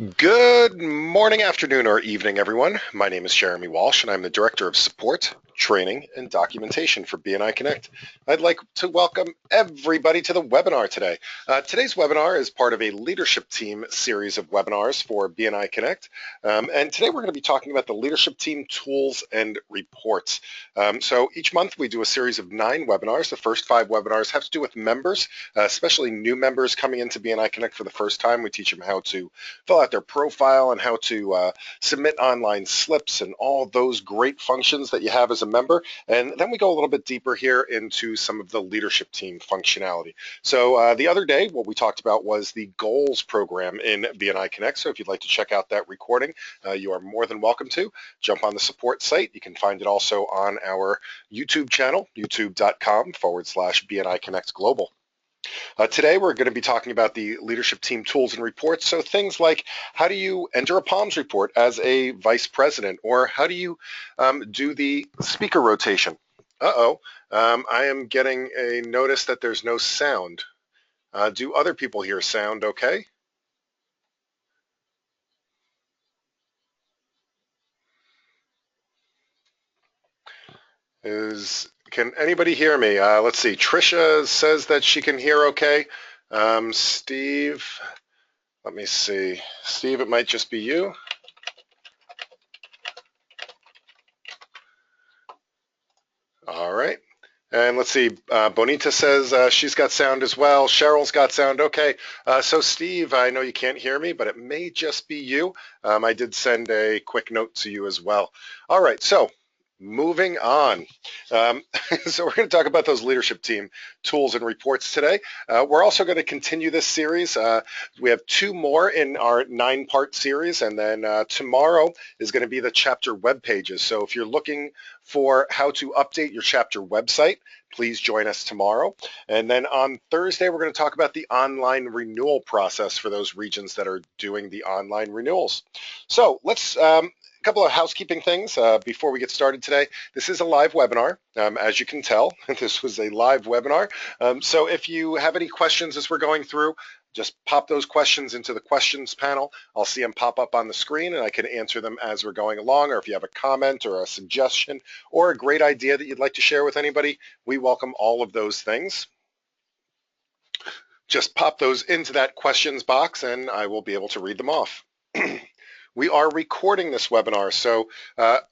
Good morning, afternoon, or evening, everyone. My name is Jeremy Walsh, and I'm the Director of Support, Training, and Documentation for BNI Connect. I'd like to welcome everybody to the webinar today. Today's webinar is part of a leadership team series of webinars for BNI Connect. And today we're going to be talking about the leadership team tools and reports. So each month we do a series of 9 webinars. The first 5 webinars have to do with members, especially new members coming into BNI Connect for the first time. We teach them how to fill out their profile and how to submit online slips and all those great functions that you have as a member. And then we go a little bit deeper here into some of the leadership team functionality. So the other day, what we talked about was the goals program in BNI Connect. So if you'd like to check out that recording, you are more than welcome to. Jump on the support site. You can find it also on our YouTube channel, youtube.com/BNI Connect Global. Today we're going to be talking about the leadership team tools and reports. So things like how do you enter a POMS report as a vice president, or how do you do the speaker rotation? I am getting a notice that there's no sound. Do other people hear sound okay? Can anybody hear me? Let's see. Trisha says that she can hear okay. Steve, let me see. Steve, it might just be you. All right. And let's see, Bonita says she's got sound as well. Cheryl's got sound. Okay. So Steve, I know you can't hear me, but it may just be you. I did send a quick note to you as well. All right. So moving on. Um, so we're going to talk about those leadership team tools and reports today. We're also going to continue this series. We have 2 more in our 9-part series, and then tomorrow is going to be the chapter web pages. So if you're looking for how to update your chapter website, please join us tomorrow. And then on Thursday, we're going to talk about the online renewal process for those regions that are doing the online renewals. So let's a couple of housekeeping things before we get started today. This is a live webinar. As you can tell, this was a live webinar. So if you have any questions as we're going through, just pop those questions into the questions panel. I'll see them pop up on the screen and I can answer them as we're going along. Or if you have a comment or a suggestion or a great idea that you'd like to share with anybody, we welcome all of those things. Just pop those into that questions box and I will be able to read them off. We are recording this webinar, so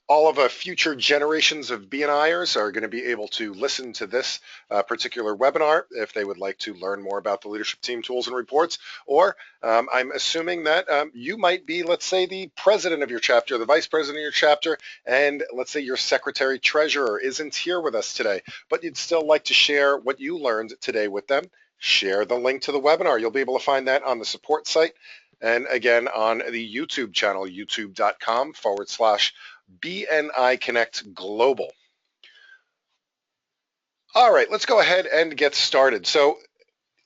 all of the future generations of BNIers are going to be able to listen to this particular webinar if they would like to learn more about the leadership team tools and reports. Or I'm assuming that you might be, let's say, the president of your chapter, the vice president of your chapter, and let's say your secretary treasurer isn't here with us today, but you'd still like to share what you learned today with them. Share the link to the webinar. You'll be able to find that on the support site. And again, on the YouTube channel, youtube.com/BNI Connect Global. All right, let's go ahead and get started. So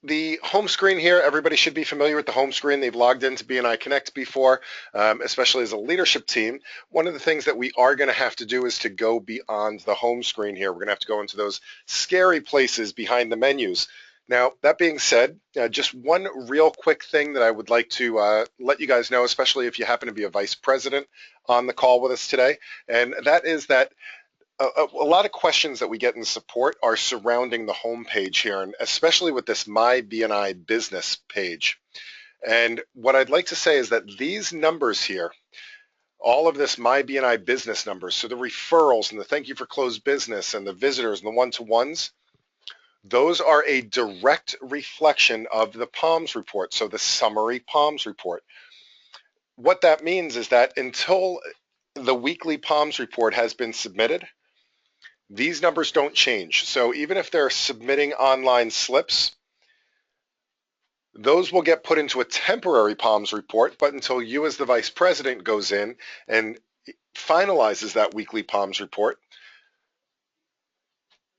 the home screen here, everybody should be familiar with the home screen. They've logged into BNI Connect before, especially as a leadership team. One of the things that we are going to have to do is to go beyond the home screen here. We're going to have to go into those scary places behind the menus. Now, that being said, just one real quick thing that I would like to let you guys know, especially if you happen to be a vice president on the call with us today, and that is that a lot of questions that we get in support are surrounding the home page here, and especially with this My BNI Business page. And what I'd like to say is that these numbers here, all of this My BNI Business numbers, so the referrals and the thank you for closed business and the visitors and the one-to-ones, those are a direct reflection of the POMS report, so the summary POMS report. What that means is that until the weekly POMS report has been submitted, these numbers don't change. So even if they're submitting online slips, those will get put into a temporary POMS report, but until you as the vice president goes in and finalizes that weekly POMS report,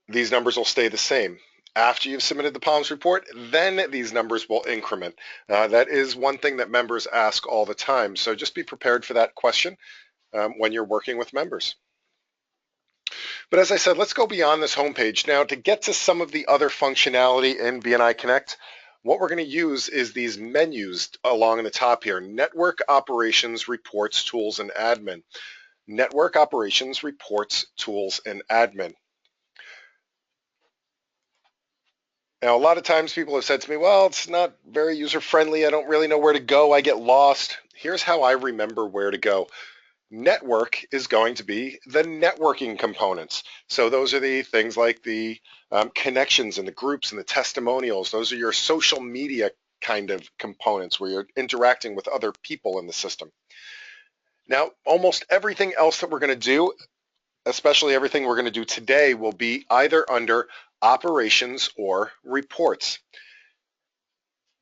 these numbers will stay the same. After you've submitted the POMS report, then these numbers will increment. That is one thing that members ask all the time. So just be prepared for that question when you're working with members. But as I said, let's go beyond this homepage. Now, to get to some of the other functionality in BNI Connect, what we're going to use is these menus along the top here: Network Operations, Reports, Tools, and Admin. Network Operations, Reports, Tools, and Admin. Now, a lot of times people have said to me, well, it's not very user-friendly. I don't really know where to go. I get lost. Here's how I remember where to go. Network is going to be the networking components. So those are the things like the connections and the groups and the testimonials. Those are your social media kind of components where you're interacting with other people in the system. Now, almost everything else that we're going to do, especially everything we're going to do today, will be either under operations or reports.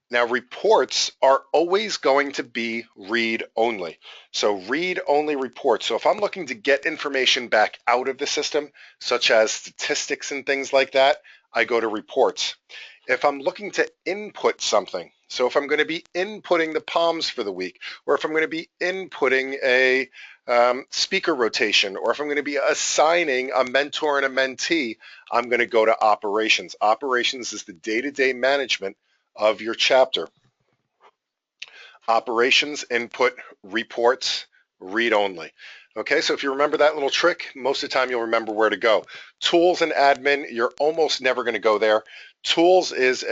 Now, reports are always going to be read-only. So read-only reports. So if I'm looking to get information back out of the system, such as statistics and things like that, I go to reports. If I'm looking to input something, so if I'm going to be inputting the palms for the week, or if I'm going to be inputting a speaker rotation, or if I'm going to be assigning a mentor and a mentee, I'm going to go to operations. Operations is the day-to-day management of your chapter. Operations, input, reports, read only. Okay, so if you remember that little trick, most of the time you'll remember where to go. Tools and admin, you're almost never going to go there. Tools is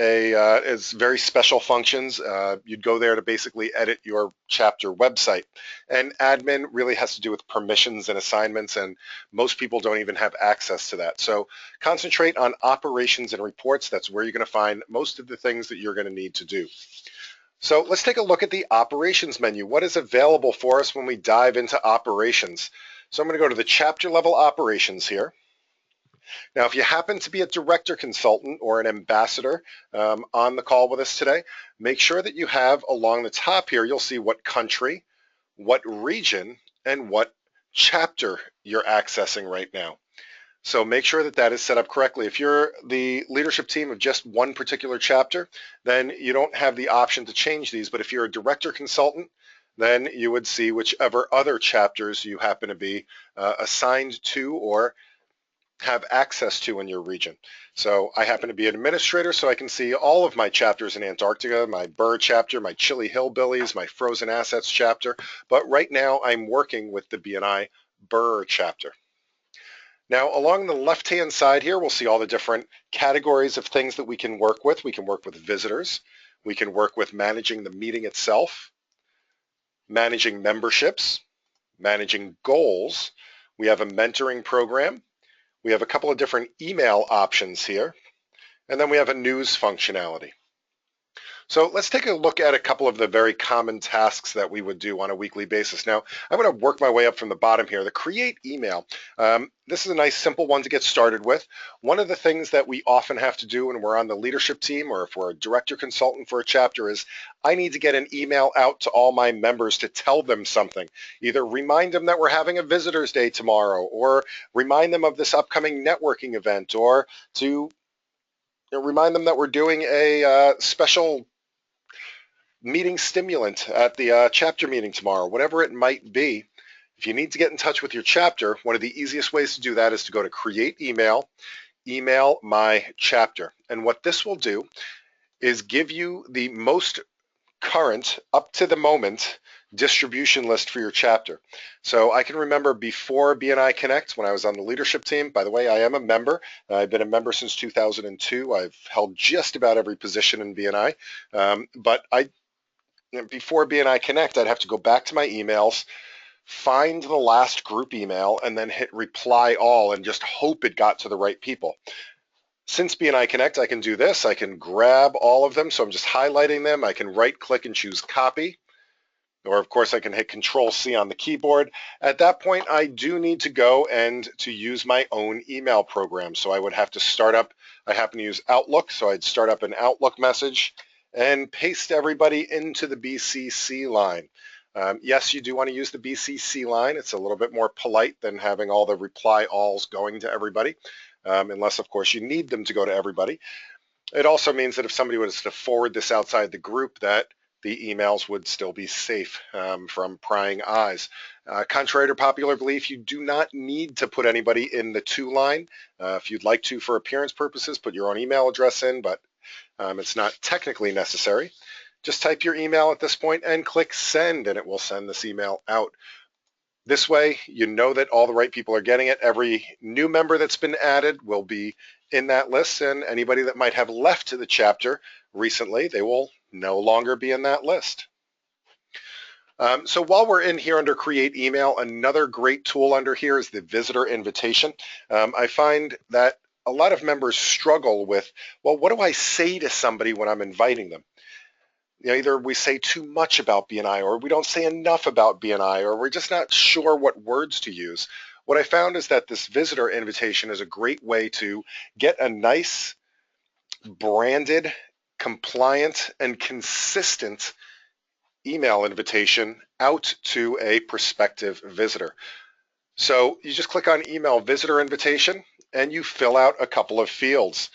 very special functions. You'd go there to basically edit your chapter website. And admin really has to do with permissions and assignments, and most people don't even have access to that. So concentrate on operations and reports. That's where you're going to find most of the things that you're going to need to do. So let's take a look at the operations menu. What is available for us when we dive into operations? So I'm going to go to the chapter level operations here. Now, if you happen to be a director consultant or an ambassador on the call with us today, make sure that you have along the top here, you'll see what country, what region, and what chapter you're accessing right now. So make sure that that is set up correctly. If you're the leadership team of just one particular chapter, then you don't have the option to change these. But if you're a director consultant, then you would see whichever other chapters you happen to be assigned to or have access to in your region. So I happen to be an administrator, so I can see all of my chapters in Antarctica, my Burr chapter, my Chili Hillbillies, my Frozen Assets chapter. But right now I'm working with the BNI Burr chapter. Now, along the left-hand side here, we'll see all the different categories of things that we can work with. We can work with visitors. We can work with managing the meeting itself, managing memberships, managing goals. We have a mentoring program. We have a couple of different email options here. And then we have a news functionality. So let's take a look at a couple of the very common tasks that we would do on a weekly basis. Now, I'm going to work my way up from the bottom here. The create email. This is a nice simple one to get started with. One of the things that we often have to do when we're on the leadership team or if we're a director consultant for a chapter is I need to get an email out to all my members to tell them something. Either remind them that we're having a visitors day tomorrow or remind them of this upcoming networking event or to remind them that we're doing a special meeting stimulant at the chapter meeting tomorrow, whatever it might be. If you need to get in touch with your chapter, one of the easiest ways to do that is to go to create email, email my chapter. And what this will do is give you the most current, up to the moment distribution list for your chapter. So I can remember before BNI Connect, when I was on the leadership team, by the way, I am a member. I've been a member since 2002. I've held just about every position in BNI, but before BNI Connect, I'd have to go back to my emails, find the last group email, and then hit reply all and just hope it got to the right people. Since BNI Connect, I can do this. I can grab all of them, so I'm just highlighting them. I can right-click and choose copy, or of course I can hit Control-C on the keyboard. At that point, I do need to go and to use my own email program. So I would have to start up, I happen to use Outlook, so I'd start up an Outlook message and paste everybody into the BCC line. Yes, you do want to use the BCC line. It's a little bit more polite than having all the reply alls going to everybody, unless, of course, you need them to go to everybody. It also means that if somebody was to forward this outside the group, that the emails would still be safe from prying eyes. Contrary to popular belief, you do not need to put anybody in the to line. If you'd like to for appearance purposes, put your own email address in, but It's not technically necessary. Just type your email at this point and click send, and it will send this email out. This way, you know that all the right people are getting it. Every new member that's been added will be in that list, and anybody that might have left the chapter recently, they will no longer be in that list. So while we're in here under Create Email, another great tool under here is the Visitor Invitation. I find that a lot of members struggle with, well, what do I say to somebody when I'm inviting them? Either we say too much about BNI, or we don't say enough about BNI, or we're just not sure what words to use. What I found is that this visitor invitation is a great way to get a nice, branded, compliant, and consistent email invitation out to a prospective visitor. So you just click on Email Visitor Invitation, and you fill out a couple of fields.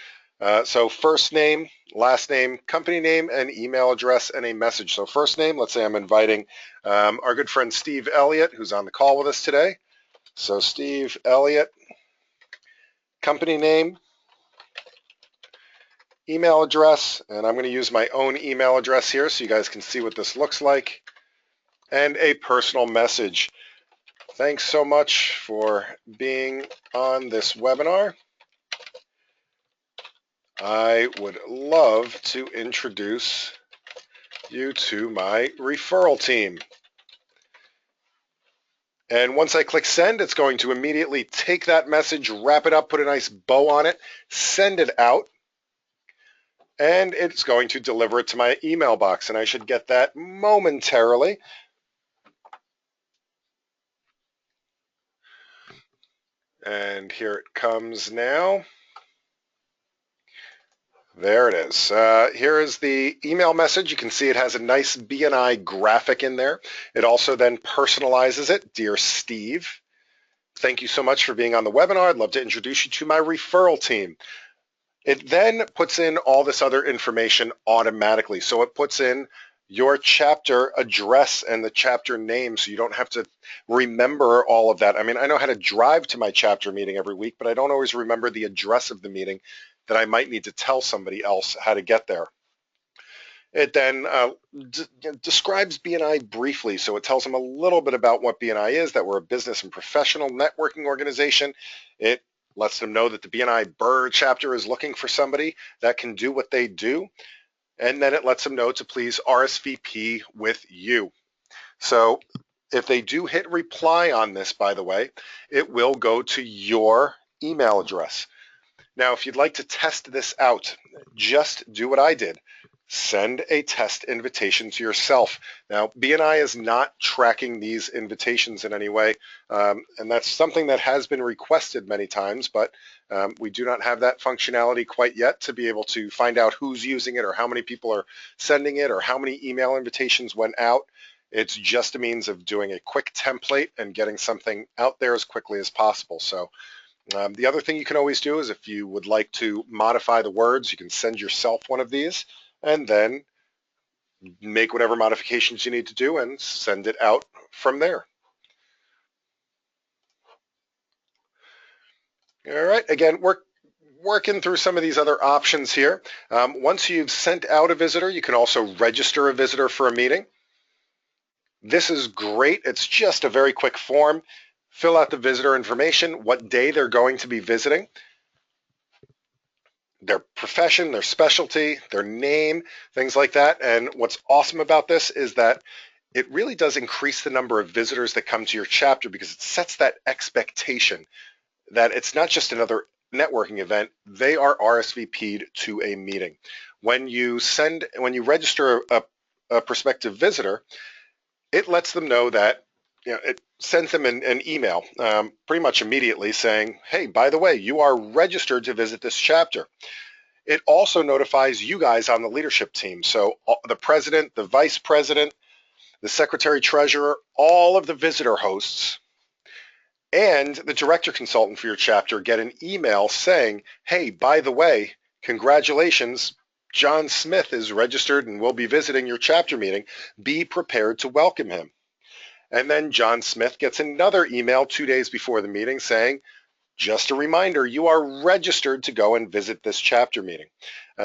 So first name, last name, company name, and email address, and a message. So first name, let's say I'm inviting our good friend Steve Elliott, who's on the call with us today. So Steve Elliott, company name, email address, and I'm going to use my own email address here so you guys can see what this looks like, and a personal message. Thanks so much for being on this webinar. I would love to introduce you to my referral team. And once I click send, it's going to immediately take that message, wrap it up, put a nice bow on it, send it out, and it's going to deliver it to my email box. And I should get that momentarily. And here it comes now. There it is. Here is the email message. You can see it has a nice BNI graphic in there. It also then personalizes it. Dear Steve, thank you so much for being on the webinar. I'd love to introduce you to my referral team. It then puts in all this other information automatically. So it puts in your chapter address and the chapter name, so you don't have to remember all of that. I mean, I know how to drive to my chapter meeting every week, but I don't always remember the address of the meeting that I might need to tell somebody else how to get there. It then describes BNI briefly, so it tells them a little bit about what BNI is, that we're a business and professional networking organization. It lets them know that the BNI Burr chapter is looking for somebody that can do what they do, and then it lets them know to please RSVP with you. So if they do hit reply on this, by the way, it will go to your email address. Now, if you'd like to test this out, just do what I did. Send a test invitation to yourself. Now, BNI is not tracking these invitations in any way, and that's something that has been requested many times, but we do not have that functionality quite yet to be able to find out who's using it or how many people are sending it or how many email invitations went out. It's just a means of doing a quick template and getting something out there as quickly as possible. So the other thing you can always do is if you would like to modify the words, you can send yourself one of these and then make whatever modifications you need to do and send it out from there. All right, again, we're working through some of these other options here. Once you've sent out a visitor, you can also register a visitor for a meeting. This is great. It's just a very quick form. Fill out the visitor information, what day they're going to be visiting, their profession, their specialty, their name, things like that. And what's awesome about this is that it really does increase the number of visitors that come to your chapter because it sets that expectation that it's not just another networking event, they are RSVP'd to a meeting. When you register a prospective visitor, it lets them know that, it sends them an email pretty much immediately saying, hey, by the way, you are registered to visit this chapter. It also notifies you guys on the leadership team. So the president, the vice president, the secretary treasurer, all of the visitor hosts, and the director consultant for your chapter get an email saying, hey, by the way, congratulations, John Smith is registered and will be visiting your chapter meeting. Be prepared to welcome him. And then John Smith gets another email 2 days before the meeting saying, Just a reminder, you are registered to go and visit this chapter meeting.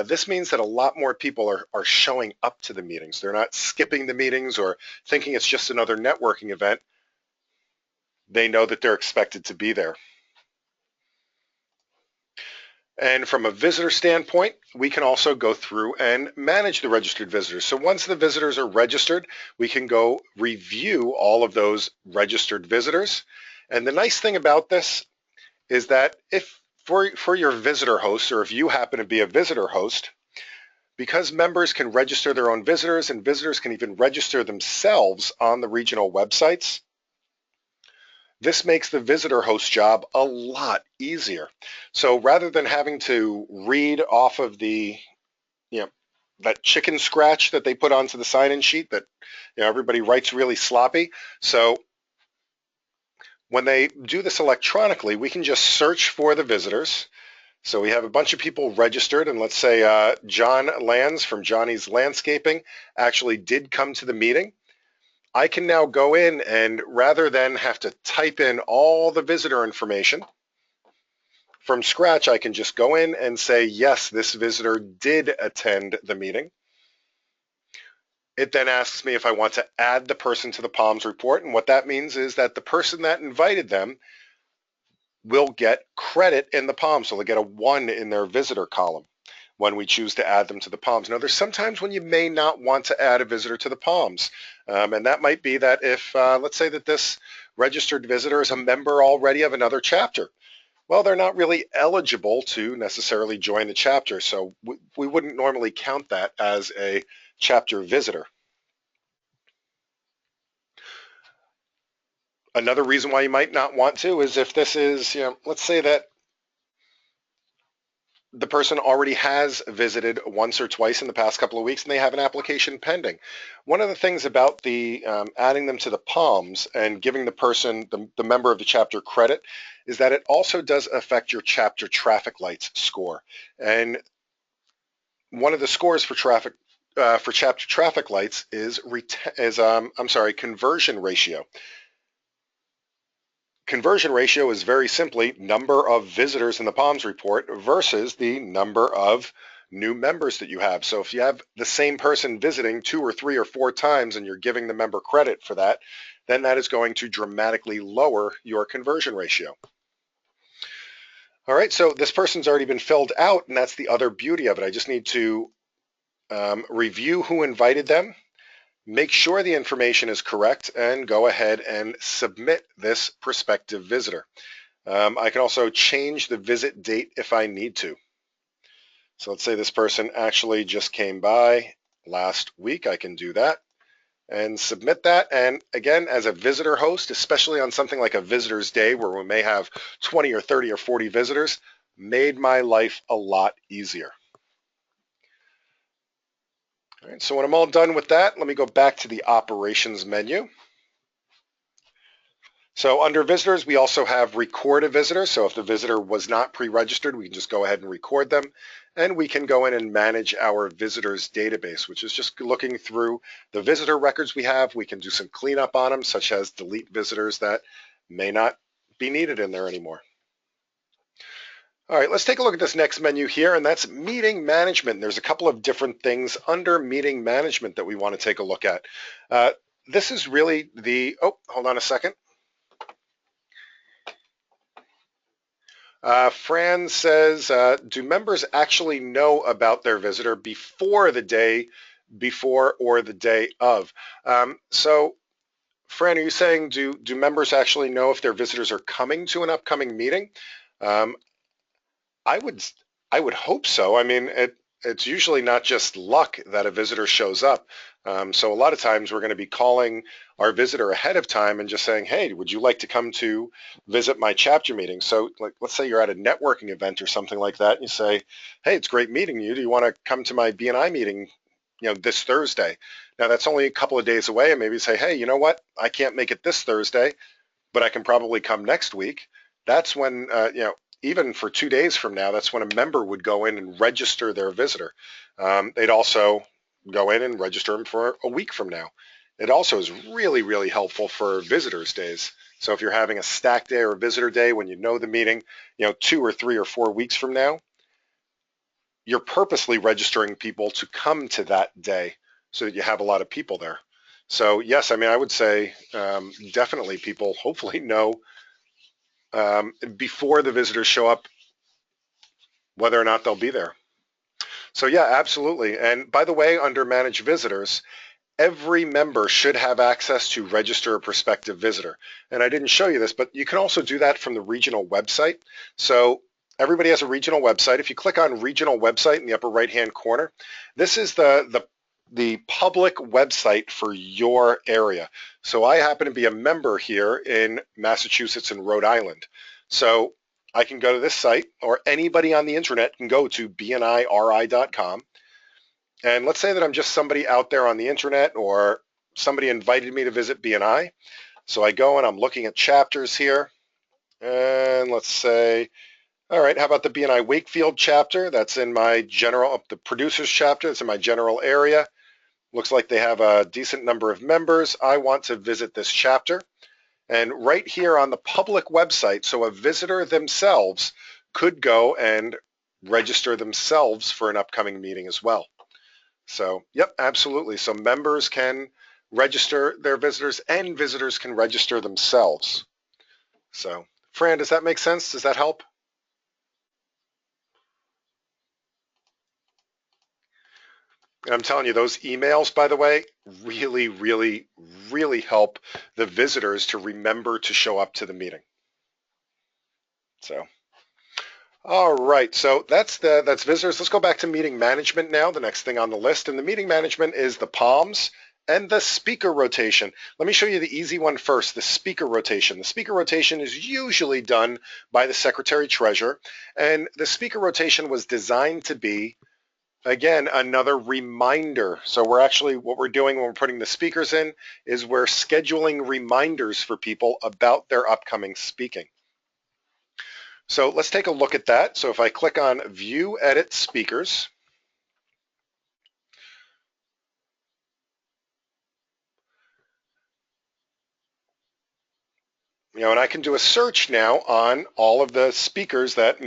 This means that a lot more people are showing up to the meetings. They're not skipping the meetings or thinking it's just another networking event. They know that they're expected to be there. And from a visitor standpoint, we can also go through and manage the registered visitors. So once the visitors are registered, we can go review all of those registered visitors. And the nice thing about this is that if for your visitor host, or if you happen to be a visitor host, because members can register their own visitors and visitors can even register themselves on the regional websites, this makes the visitor host job a lot easier. So rather than having to read off of the, that chicken scratch that they put onto the sign-in sheet that everybody writes really sloppy. So when they do this electronically, we can just search for the visitors. So we have a bunch of people registered, and let's say John Lands from Johnny's Landscaping actually did come to the meeting. I can now go in and rather than have to type in all the visitor information from scratch, I can just go in and say, yes, this visitor did attend the meeting. It then asks me if I want to add the person to the Palms report, and what that means is that the person that invited them will get credit in the Palms, so they'll get a 1 in their visitor column when we choose to add them to the Palms. Now, there's sometimes when you may not want to add a visitor to the Palms, and that might be that if, let's say that this registered visitor is a member already of another chapter. Well, they're not really eligible to necessarily join the chapter, so we wouldn't normally count that as a chapter visitor. Another reason why you might not want to is if this is, let's say that the person already has visited once or twice in the past couple of weeks and they have an application pending. One of the things about the adding them to the Palms and giving the person, the member of the chapter credit, is that it also does affect your chapter traffic lights score. And one of the scores for chapter traffic lights is conversion ratio. Conversion ratio is very simply number of visitors in the Palms report versus the number of new members that you have. So if you have the same person visiting 2 or 3 or 4 times and you're giving the member credit for that, then that is going to dramatically lower your conversion ratio. All right, so this person's already been filled out, and that's the other beauty of it. I just need to review who invited them, make sure the information is correct, and go ahead and submit this prospective visitor. I can also change the visit date if I need to. So let's say this person actually just came by last week. I can do that and submit that. And again, as a visitor host, especially on something like a visitor's day where we may have 20 or 30 or 40 visitors, made my life a lot easier. All right, so when I'm all done with that, let me go back to the operations menu. So under visitors, we also have record a visitor. So if the visitor was not pre-registered, we can just go ahead and record them. And we can go in and manage our visitors database, which is just looking through the visitor records we have. We can do some cleanup on them, such as delete visitors that may not be needed in there anymore. All right, let's take a look at this next menu here, and that's meeting management. There's a couple of different things under meeting management that we want to take a look at. This is really the, hold on a second. Fran says, do members actually know about their visitor before the day before or the day of? So Fran, are you saying do members actually know if their visitors are coming to an upcoming meeting? I would hope so. I mean, it's usually not just luck that a visitor shows up. So a lot of times we're going to be calling our visitor ahead of time and just saying, hey, would you like to come to visit my chapter meeting? So like, let's say you're at a networking event or something like that, and you say, hey, it's great meeting you. Do you want to come to my BNI meeting, this Thursday? Now that's only a couple of days away, and maybe say, hey, you know what? I can't make it this Thursday, but I can probably come next week. That's when, even for 2 days from now, that's when a member would go in and register their visitor. They'd also go in and register them for a week from now. It also is really, really helpful for visitors days. So if you're having a stack day or a visitor day when you know the meeting, 2 or 3 or 4 weeks from now, you're purposely registering people to come to that day so that you have a lot of people there. So yes, I mean, I would say definitely people hopefully know before the visitors show up whether or not they'll be there. So yeah, absolutely. And by the way, under Manage Visitors, every member should have access to register a prospective visitor. And I didn't show you this, but you can also do that from the regional website. So everybody has a regional website. If you click on regional website in the upper right-hand corner, this is the public website for your area. So I happen to be a member here in Massachusetts and Rhode Island. So I can go to this site, or anybody on the internet can go to bniri.com. And let's say that I'm just somebody out there on the internet, or somebody invited me to visit BNI. So I go and I'm looking at chapters here. And let's say, all right, how about the BNI Wakefield chapter? That's in my general, the producers chapter. That's in my general area. Looks like they have a decent number of members. I want to visit this chapter. And right here on the public website, so a visitor themselves could go and register themselves for an upcoming meeting as well. So, yep, absolutely. So members can register their visitors and visitors can register themselves. So, Fran, does that make sense? Does that help? And I'm telling you, those emails, by the way, really, really, really help the visitors to remember to show up to the meeting. So, all right. So that's visitors. Let's go back to meeting management now, the next thing on the list. And the meeting management is the POMs and the speaker rotation. Let me show you the easy one first, the speaker rotation. The speaker rotation is usually done by the Secretary Treasurer. And the speaker rotation was designed to be, again, another reminder. So what we're doing when we're putting the speakers in is we're scheduling reminders for people about their upcoming speaking. So let's take a look at that. So if I click on View, Edit Speakers, and I can do a search now on all of the speakers that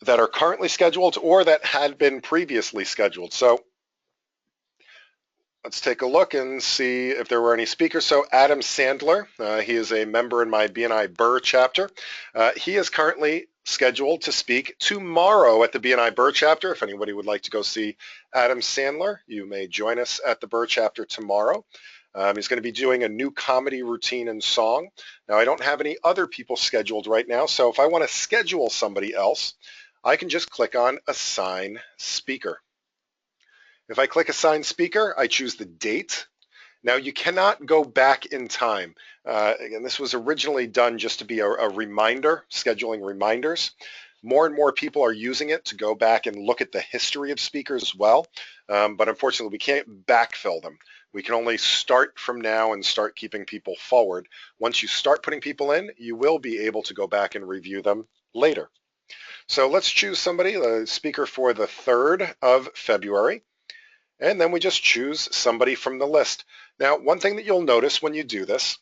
that are currently scheduled or that had been previously scheduled. So let's take a look and see if there were any speakers. So Adam Sandler, he is a member in my BNI Burr chapter. He is currently scheduled to speak tomorrow at the BNI Burr chapter. If anybody would like to go see Adam Sandler, you may join us at the Burr chapter tomorrow. He's going to be doing a new comedy routine and song. Now, I don't have any other people scheduled right now, so if I want to schedule somebody else, I can just click on Assign Speaker. If I click Assign Speaker, I choose the date. Now, you cannot go back in time. Again, this was originally done just to be a reminder, scheduling reminders. More and more people are using it to go back and look at the history of speakers as well. But unfortunately, we can't backfill them. We can only start from now and start keeping people forward. Once you start putting people in, you will be able to go back and review them later. So let's choose somebody, the speaker for the 3rd of February. And then we just choose somebody from the list. Now, one thing that you'll notice when you do this,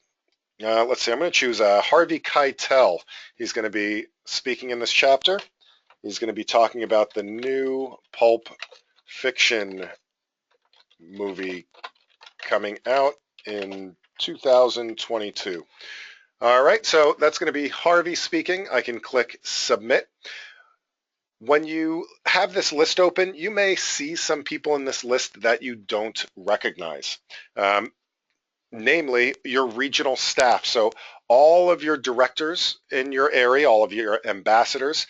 let's see, I'm going to choose Harvey Keitel. He's going to be speaking in this chapter. He's going to be talking about the new Pulp Fiction movie coming out in 2022. All right, so that's going to be Harvey speaking. I can click Submit. When you have this list open, you may see some people in this list that you don't recognize, namely your regional staff. So all of your directors in your area, all of your ambassadors,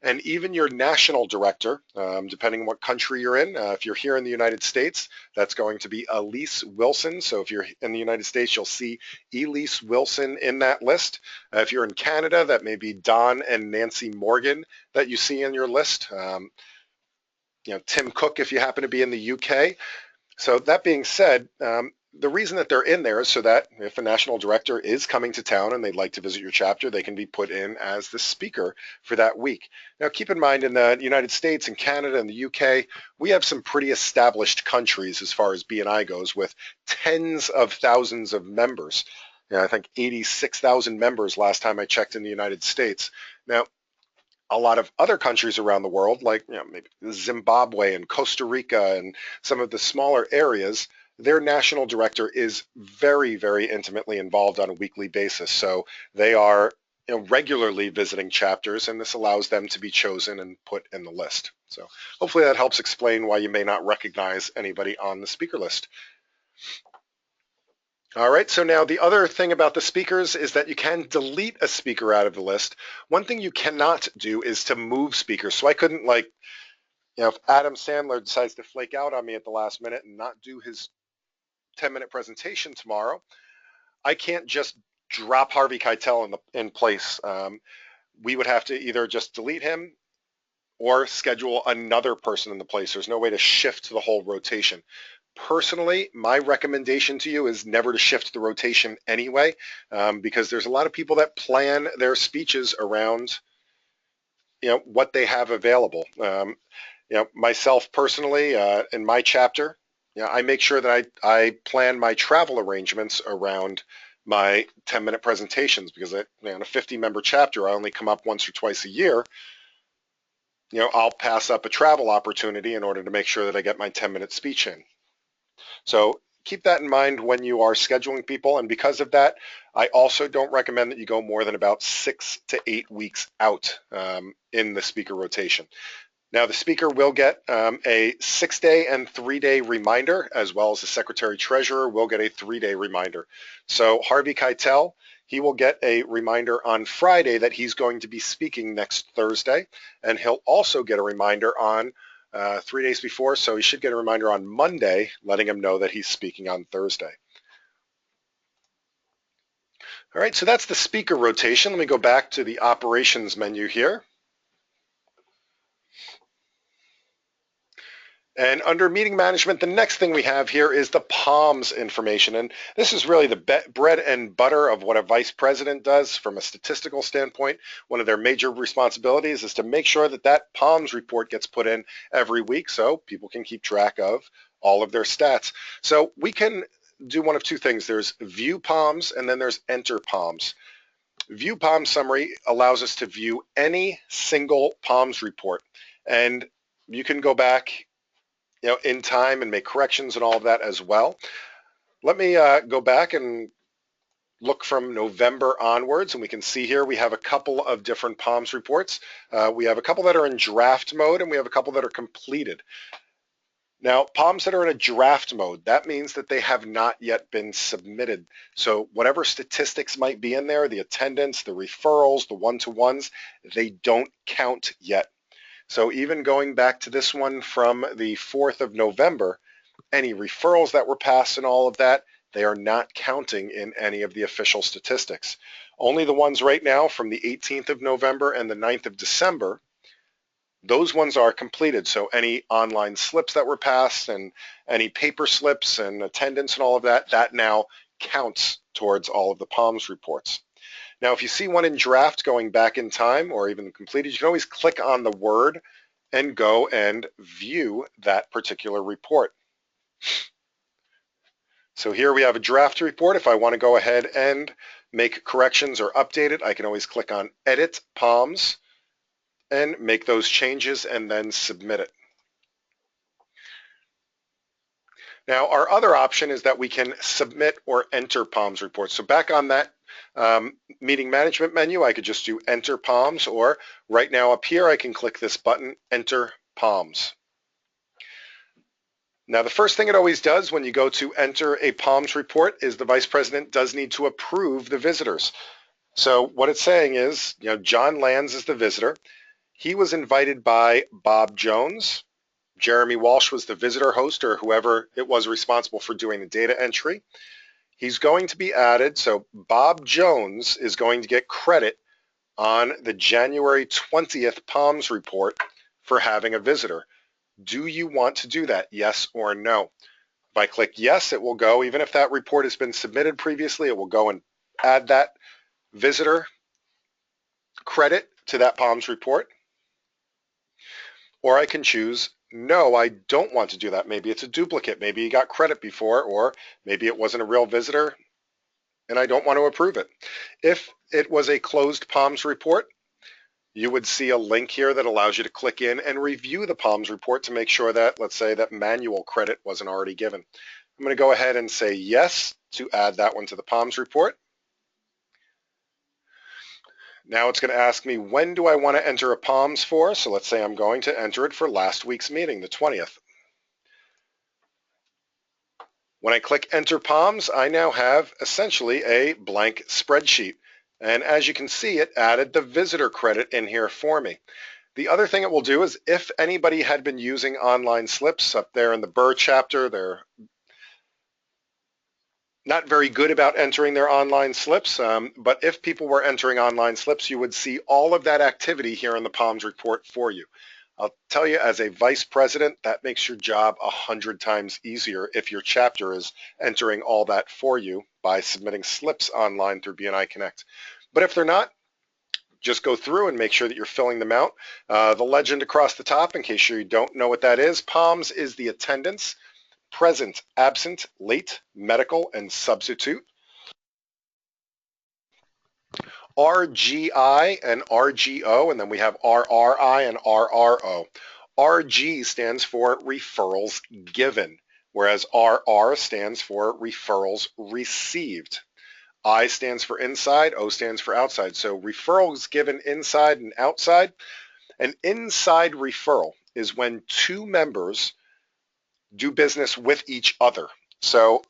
and even your national director, depending on what country you're in. If you're here in the United States, that's going to be Elise Wilson. So if you're in the United States, you'll see Elise Wilson in that list. If you're in Canada, that may be Don and Nancy Morgan that you see in your list. Tim Cook if you happen to be in the UK. So that being said, the reason that they're in there is so that if a national director is coming to town and they'd like to visit your chapter, they can be put in as the speaker for that week. Now, keep in mind in the United States and Canada and the UK, we have some pretty established countries as far as BNI goes with tens of thousands of members. I think 86,000 members last time I checked in the United States. Now, a lot of other countries around the world, like maybe Zimbabwe and Costa Rica and some of the smaller areas, their national director is very, very intimately involved on a weekly basis. So they are regularly visiting chapters, and this allows them to be chosen and put in the list. So hopefully that helps explain why you may not recognize anybody on the speaker list. All right, so now the other thing about the speakers is that you can delete a speaker out of the list. One thing you cannot do is to move speakers. So I couldn't if Adam Sandler decides to flake out on me at the last minute and not do his 10-minute presentation tomorrow, I can't just drop Harvey Keitel in place. We would have to either just delete him or schedule another person in the place. There's no way to shift the whole rotation. Personally, my recommendation to you is never to shift the rotation anyway, because there's a lot of people that plan their speeches around what they have available. Myself personally, in my chapter, I make sure that I plan my travel arrangements around my 10-minute presentations, because in a 50-member chapter, I only come up once or twice a year. I'll pass up a travel opportunity in order to make sure that I get my 10-minute speech in. So keep that in mind when you are scheduling people. And because of that, I also don't recommend that you go more than about 6 to 8 weeks out in the speaker rotation. Now, the speaker will get a 6-day and 3-day reminder, as well as the secretary-treasurer will get a 3-day reminder. So Harvey Keitel, he will get a reminder on Friday that he's going to be speaking next Thursday, and he'll also get a reminder on 3 days before, so he should get a reminder on Monday letting him know that he's speaking on Thursday. All right, so that's the speaker rotation. Let me go back to the operations menu here. And under meeting management, the next thing we have here is the POMS information. And this is really the bread and butter of what a vice president does from a statistical standpoint. One of their major responsibilities is to make sure that that POMS report gets put in every week so people can keep track of all of their stats. So we can do one of two things. There's view POMS and then there's enter POMS. View POMS summary allows us to view any single POMS report. And you can go back in time and make corrections and all of that as well. Let me go back and look from November onwards, and we can see here we have a couple of different POMS reports. We have a couple that are in draft mode, and we have a couple that are completed. Now, POMS that are in a draft mode, that means that they have not yet been submitted. So whatever statistics might be in there, the attendance, the referrals, the one-to-ones, they don't count yet. So even going back to this one from the 4th of November, any referrals that were passed and all of that, they are not counting in any of the official statistics. Only the ones right now from the 18th of November and the 9th of December, those ones are completed. So any online slips that were passed and any paper slips and attendance and all of that, that now counts towards all of the POMS reports. Now, if you see one in draft going back in time or even completed, you can always click on the word and go and view that particular report. So here we have a draft report. If I want to go ahead and make corrections or update it, I can always click on Edit POMS and make those changes and then submit it. Now, our other option is that we can submit or enter POMS reports. So back on that meeting management menu, I could just do enter POMS, or right now up here, I can click this button, enter POMS. Now, the first thing it always does when you go to enter a POMS report is the vice president does need to approve the visitors. So what it's saying is, John Lands is the visitor. He was invited by Bob Jones. Jeremy Walsh was the visitor host, or whoever it was responsible for doing the data entry. He's going to be added, so Bob Jones is going to get credit on the January 20th POMS report for having a visitor. Do you want to do that, yes or no? If I click yes, it will go, even if that report has been submitted previously, it will go and add that visitor credit to that POMS report. Or I can choose no, I don't want to do that. Maybe it's a duplicate. Maybe you got credit before, or maybe it wasn't a real visitor. and I don't want to approve it. If it was a closed POMS report, you would see a link here that allows you to click in and review the POMS report to make sure that, let's say, that manual credit wasn't already given. I'm going to go ahead and say yes to add that one to the POMS report. Now it's going to ask me, when do I want to enter a POMS for? So let's say I'm going to enter it for last week's meeting, the 20th. When I click Enter POMS, I now have essentially a blank spreadsheet. And as you can see, it added the visitor credit in here for me. The other thing it will do is if anybody had been using online slips up there in the Burr chapter, they're not very good about entering their online slips, but if people were entering online slips, you would see all of that activity here in the POMS report for you. I'll tell you, as a vice president, that makes your job 100 times easier if your chapter is entering all that for you by submitting slips online through BNI Connect. But if they're not, just go through and make sure that you're filling them out. The legend across the top, in case you don't know what that is, POMS is the attendance, present, absent, late, medical, and substitute. RGI and RGO, and then we have RRI and RRO. RG stands for referrals given, whereas RR stands for referrals received. I stands for inside, O stands for outside. So referrals given inside and outside. An inside referral is when two members do business with each other. So,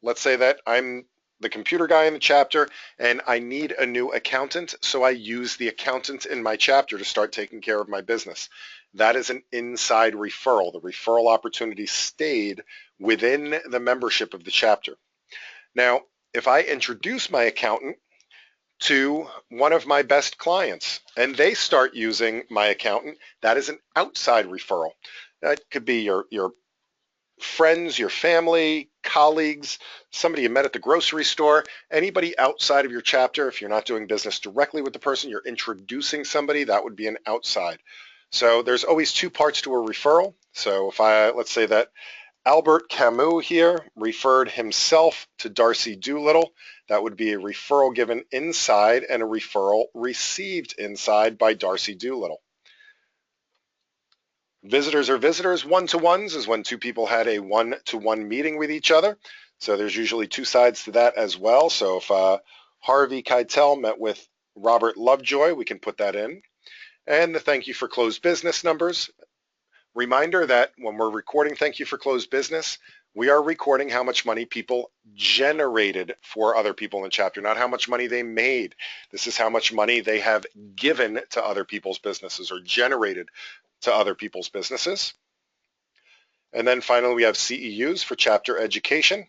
let's say that I'm the computer guy in the chapter and I need a new accountant, so I use the accountant in my chapter to start taking care of my business. That is an inside referral. The referral opportunity stayed within the membership of the chapter. Now, if I introduce my accountant to one of my best clients and they start using my accountant, that is an outside referral. That could be your friends, your family, colleagues, somebody you met at the grocery store, anybody outside of your chapter. If you're not doing business directly with the person, you're introducing somebody, that would be an outside. So there's always two parts to a referral. So if let's say that Albert Camus here referred himself to Darcy Doolittle, that would be a referral given inside and a referral received inside by Darcy Doolittle. Visitors are visitors. One-to-ones is when two people had a one-to-one meeting with each other. So there's usually two sides to that as well. So if Harvey Keitel met with Robert Lovejoy, we can put that in. And the thank you for closed business numbers. Reminder that when we're recording thank you for closed business, we are recording how much money people generated for other people in the chapter, not how much money they made. This is how much money they have given to other people's businesses or generated to other people's businesses. And then finally, we have CEUs for chapter education.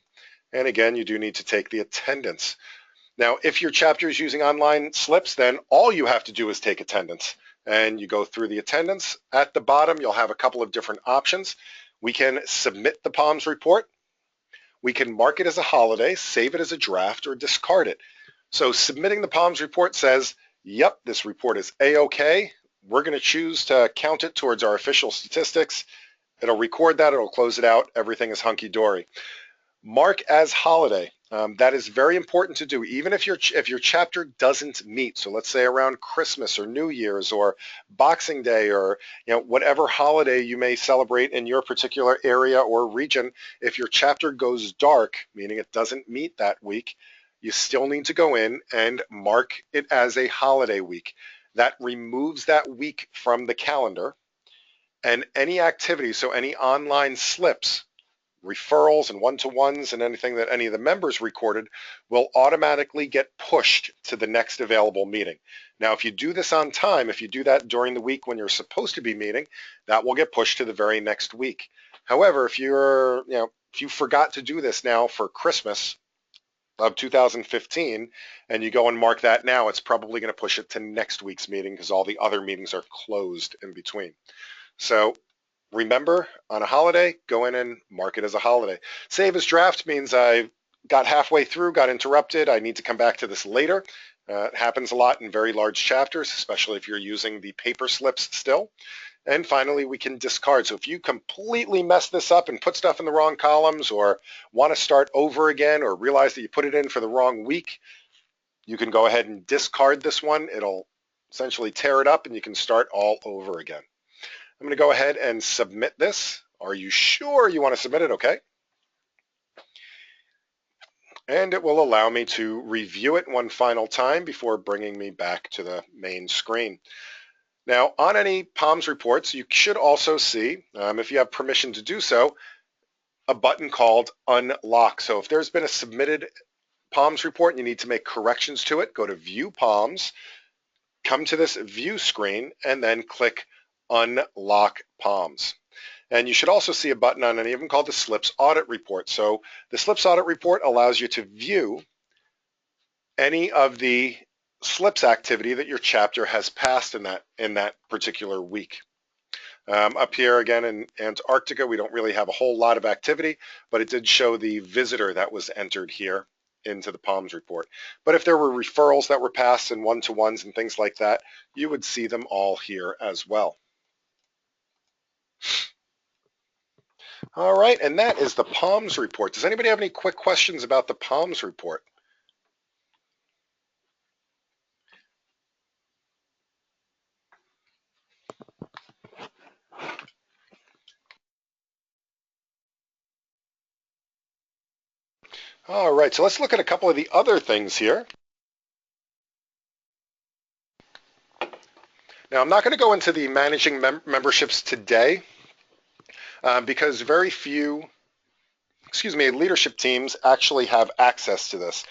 And again, you do need to take the attendance. Now, if your chapter is using online slips, then all you have to do is take attendance. And you go through the attendance. At the bottom, you'll have a couple of different options. We can submit the POMS report. We can mark it as a holiday, save it as a draft, or discard it. So submitting the POMS report says, yep, this report is A-OK. We're going to choose to count it towards our official statistics. It'll record that. It'll close it out. Everything is hunky-dory. Mark as holiday. That is very important to do, even if your chapter doesn't meet. So let's say around Christmas or New Year's or Boxing Day or whatever holiday you may celebrate in your particular area or region. If your chapter goes dark, meaning it doesn't meet that week, you still need to go in and mark it as a holiday week. That removes that week from the calendar, and any activity, so any online slips, referrals and one-to-ones and anything that any of the members recorded will automatically get pushed to the next available meeting. Now, if you do this on time, if you do that during the week when you're supposed to be meeting, that will get pushed to the very next week. However, if you forgot to do this now for Christmas of 2015 and you go and mark that now, it's probably going to push it to next week's meeting because all the other meetings are closed in between. So remember, on a holiday, go in and mark it as a holiday. Save as draft means I got halfway through, got interrupted. I need to come back to this later. It happens a lot in very large chapters, especially if you're using the paper slips still. And finally, we can discard. So if you completely mess this up and put stuff in the wrong columns or want to start over again or realize that you put it in for the wrong week, you can go ahead and discard this one. It'll essentially tear it up and you can start all over again. I'm going to go ahead and submit this. Are you sure you want to submit it? Okay. And it will allow me to review it one final time before bringing me back to the main screen. Now, on any POMS reports, you should also see, if you have permission to do so, a button called Unlock. So if there's been a submitted POMS report and you need to make corrections to it, go to View POMS, come to this View screen, and then click Unlock POMS. And you should also see a button on any of them called the Slips Audit Report. So the Slips Audit Report allows you to view any of the slips activity that your chapter has passed in that particular week. Up here again in Antarctica, we don't really have a whole lot of activity, but it did show the visitor that was entered here into the POMS report. But if there were referrals that were passed and one-to-ones and things like that, you would see them all here as well. All right, and that is the POMS report. Does anybody have any quick questions about the POMS report? All right, so let's look at a couple of the other things here. Now, I'm not going to go into the managing memberships today because very few, leadership teams actually have access to this.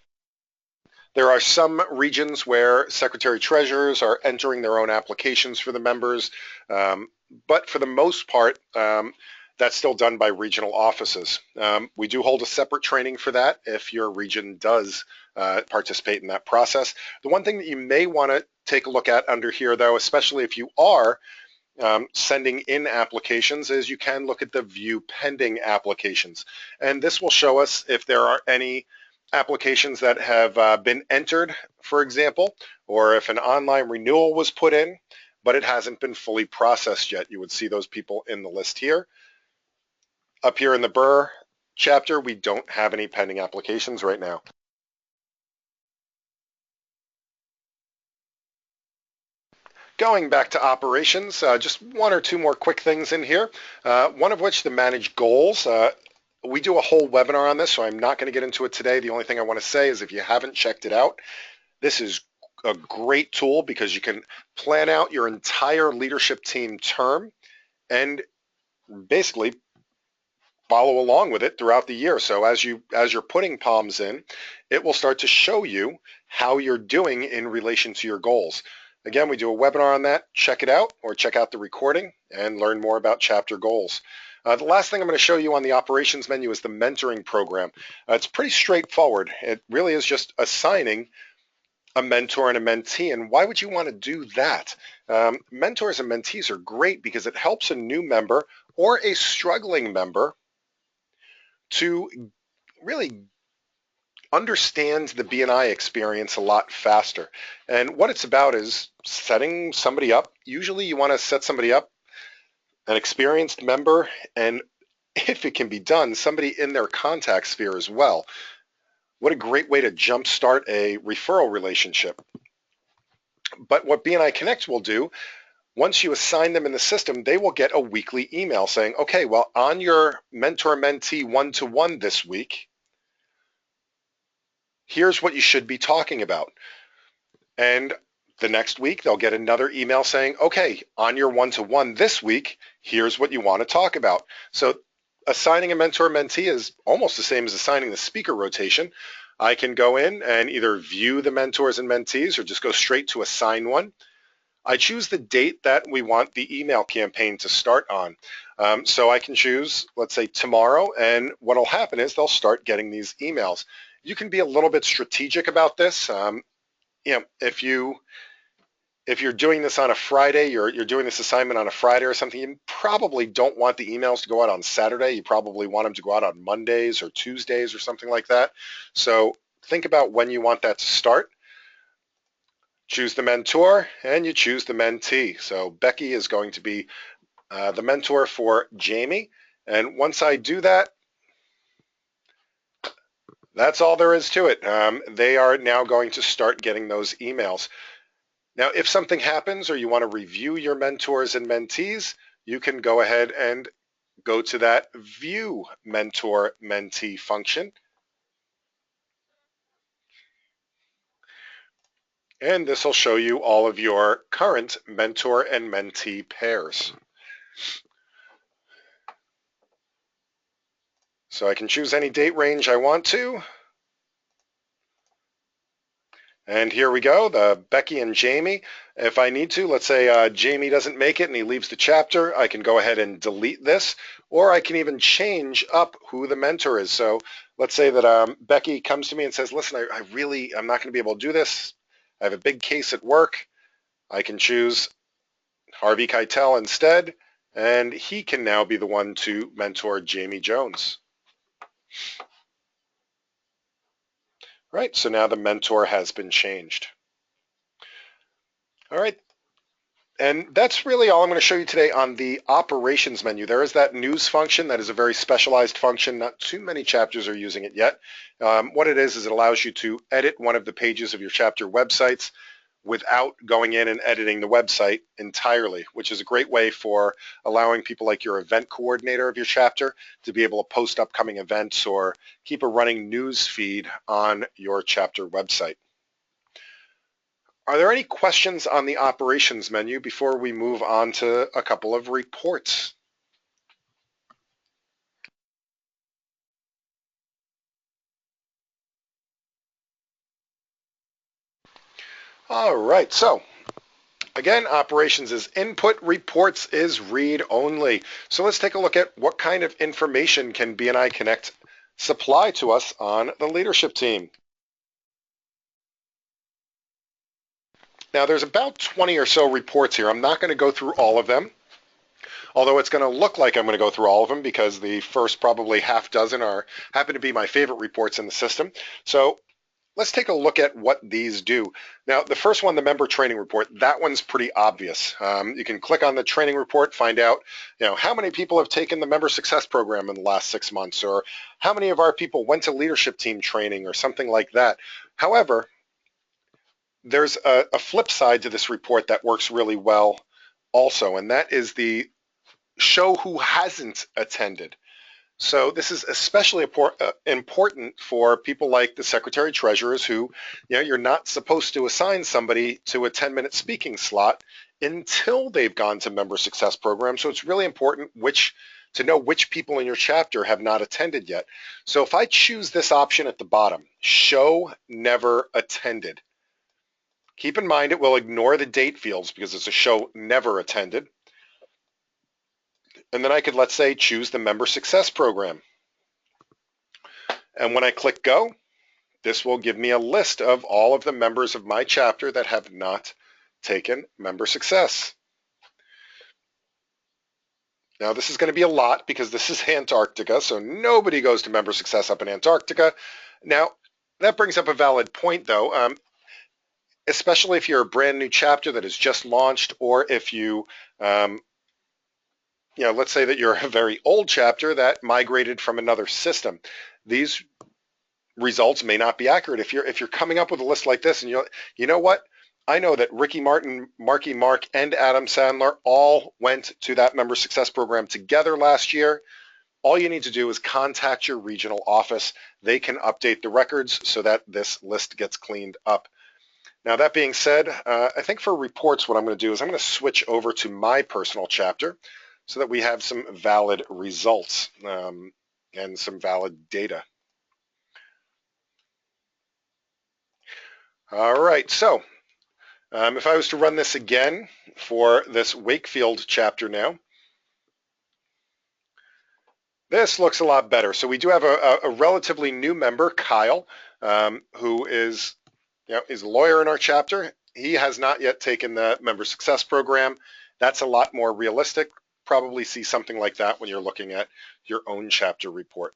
There are some regions where secretary-treasurers are entering their own applications for the members, but for the most part, that's still done by regional offices. We do hold a separate training for that if your region does participate in that process. The one thing that you may want to take a look at under here, though, especially if you are sending in applications, is you can look at the View Pending Applications. And this will show us if there are any applications that have been entered, for example, or if an online renewal was put in, but it hasn't been fully processed yet. You would see those people in the list here. Up here in the Burr chapter, we don't have any pending applications right now. Going back to operations, just one or two more quick things in here, one of which the manage goals. We do a whole webinar on this, so I'm not going to get into it today. The only thing I want to say is if you haven't checked it out, this is a great tool because you can plan out your entire leadership team term and basically follow along with it throughout the year. So as you're putting POMS in, it will start to show you how you're doing in relation to your goals. Again, we do a webinar on that. Check it out or check out the recording and learn more about chapter goals. The last thing I'm going to show you on the operations menu is the mentoring program. It's pretty straightforward. It really is just assigning a mentor and a mentee. And why would you want to do that? Mentors and mentees are great because it helps a new member or a struggling member to really understand the B&I experience a lot faster. And what it's about is setting somebody up. Usually you want to set somebody up, an experienced member, and if it can be done, somebody in their contact sphere as well. What a great way to jumpstart a referral relationship. But what B&I Connect will do, once you assign them in the system, they will get a weekly email saying, okay, well, on your mentor-mentee one-to-one this week, here's what you should be talking about. And the next week, they'll get another email saying, okay, on your one-to-one this week, here's what you want to talk about. So assigning a mentor-mentee is almost the same as assigning the speaker rotation. I can go in and either view the mentors and mentees or just go straight to assign one. I choose the date that we want the email campaign to start on. So I can choose, let's say tomorrow, and what'll happen is they'll start getting these emails. You can be a little bit strategic about this. If you're doing this on a Friday, you're doing this assignment on a Friday or something, you probably don't want the emails to go out on Saturday. You probably want them to go out on Mondays or Tuesdays or something like that. So think about when you want that to start. Choose the mentor and you choose the mentee. So Becky is going to be the mentor for Jamie. And once I do that, that's all there is to it. They are now going to start getting those emails. Now, if something happens or you want to review your mentors and mentees, you can go ahead and go to that View Mentor Mentee function. And this will show you all of your current mentor and mentee pairs. So I can choose any date range I want to. And here we go, the Becky and Jamie. If I need to, let's say Jamie doesn't make it and he leaves the chapter, I can go ahead and delete this, or I can even change up who the mentor is. So let's say that Becky comes to me and says, listen, I'm not going to be able to do this. I have a big case at work. I can choose Harvey Keitel instead, and he can now be the one to mentor Jamie Jones. Right, so now the mentor has been changed. All right, and that's really all I'm going to show you today on the operations menu. There is that news function that is a very specialized function. Not too many chapters are using it yet. What it is it allows you to edit one of the pages of your chapter websites without going in and editing the website entirely, which is a great way for allowing people like your event coordinator of your chapter to be able to post upcoming events or keep a running news feed on your chapter website. Are there any questions on the operations menu before we move on to a couple of reports? All right, so again, operations is input, reports is read only. So let's take a look at what kind of information can BNI Connect supply to us on the leadership team. Now there's about 20 or so reports here. I'm not going to go through all of them, although it's going to look like I'm going to go through all of them because the first probably half dozen happen to be my favorite reports in the system. So let's take a look at what these do. Now, the first one, the member training report, that one's pretty obvious. You can click on the training report, find out, how many people have taken the member success program in the last 6 months, or how many of our people went to leadership team training or something like that. However, there's a flip side to this report that works really well also, and that is the show who hasn't attended. So this is especially important for people like the secretary treasurers who, you're not supposed to assign somebody to a 10-minute speaking slot until they've gone to member success program. So it's really important to know which people in your chapter have not attended yet. So if I choose this option at the bottom, show never attended, keep in mind it will ignore the date fields because it's a show never attended. And then I could, let's say, choose the member success program. And when I click go, this will give me a list of all of the members of my chapter that have not taken member success. Now this is going to be a lot because this is Antarctica, so nobody goes to member success up in Antarctica. Now that brings up a valid point though, especially if you're a brand new chapter that has just launched, or if let's say that you're a very old chapter that migrated from another system. These results may not be accurate. If you're coming up with a list like this and you know what? I know that Ricky Martin, Marky Mark, and Adam Sandler all went to that member success program together last year. All you need to do is contact your regional office. They can update the records so that this list gets cleaned up. Now that being said, I think for reports what I'm going to do is I'm going to switch over to my personal chapter so that we have some valid results and some valid data. All right, so if I was to run this again for this Wakefield chapter now, this looks a lot better. So we do have a relatively new member, Kyle, who is a lawyer in our chapter. He has not yet taken the member success program. That's a lot more realistic. Probably see something like that when you're looking at your own chapter report.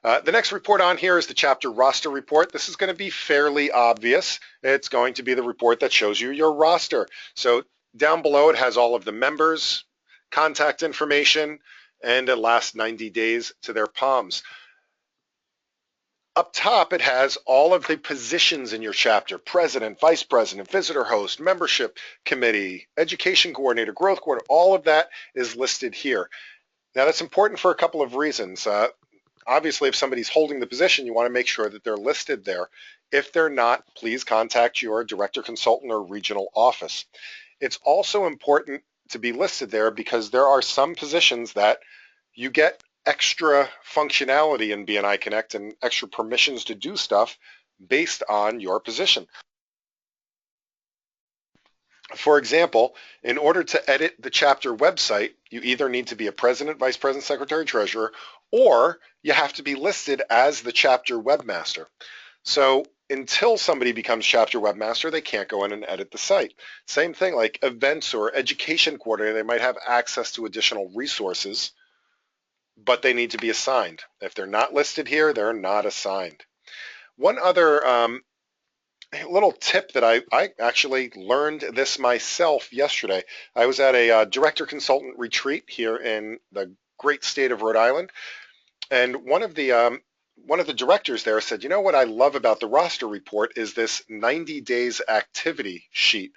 The next report on here is the chapter roster report. This is going to be fairly obvious. It's going to be the report that shows you your roster. So down below it has all of the members, contact information, and a last 90 days to their palms. Up top, it has all of the positions in your chapter: president, vice president, visitor host, membership committee, education coordinator, growth coordinator. All of that is listed here. Now, that's important for a couple of reasons. Obviously, if somebody's holding the position, you want to make sure that they're listed there. If they're not, please contact your director, consultant, or regional office. It's also important to be listed there because there are some positions that you get extra functionality in BNI Connect and extra permissions to do stuff based on your position. For example, in order to edit the chapter website, you either need to be a president, vice president, secretary, treasurer, or you have to be listed as the chapter webmaster. So until somebody becomes chapter webmaster, they can't go in and edit the site. Same thing like events or education coordinator, they might have access to additional resources, but they need to be assigned. If they're not listed here, they're not assigned. One other little tip that I actually learned this myself yesterday. I was at a director consultant retreat here in the great state of Rhode Island, and one of the directors there said, you know what I love about the roster report is this 90 days activity sheet.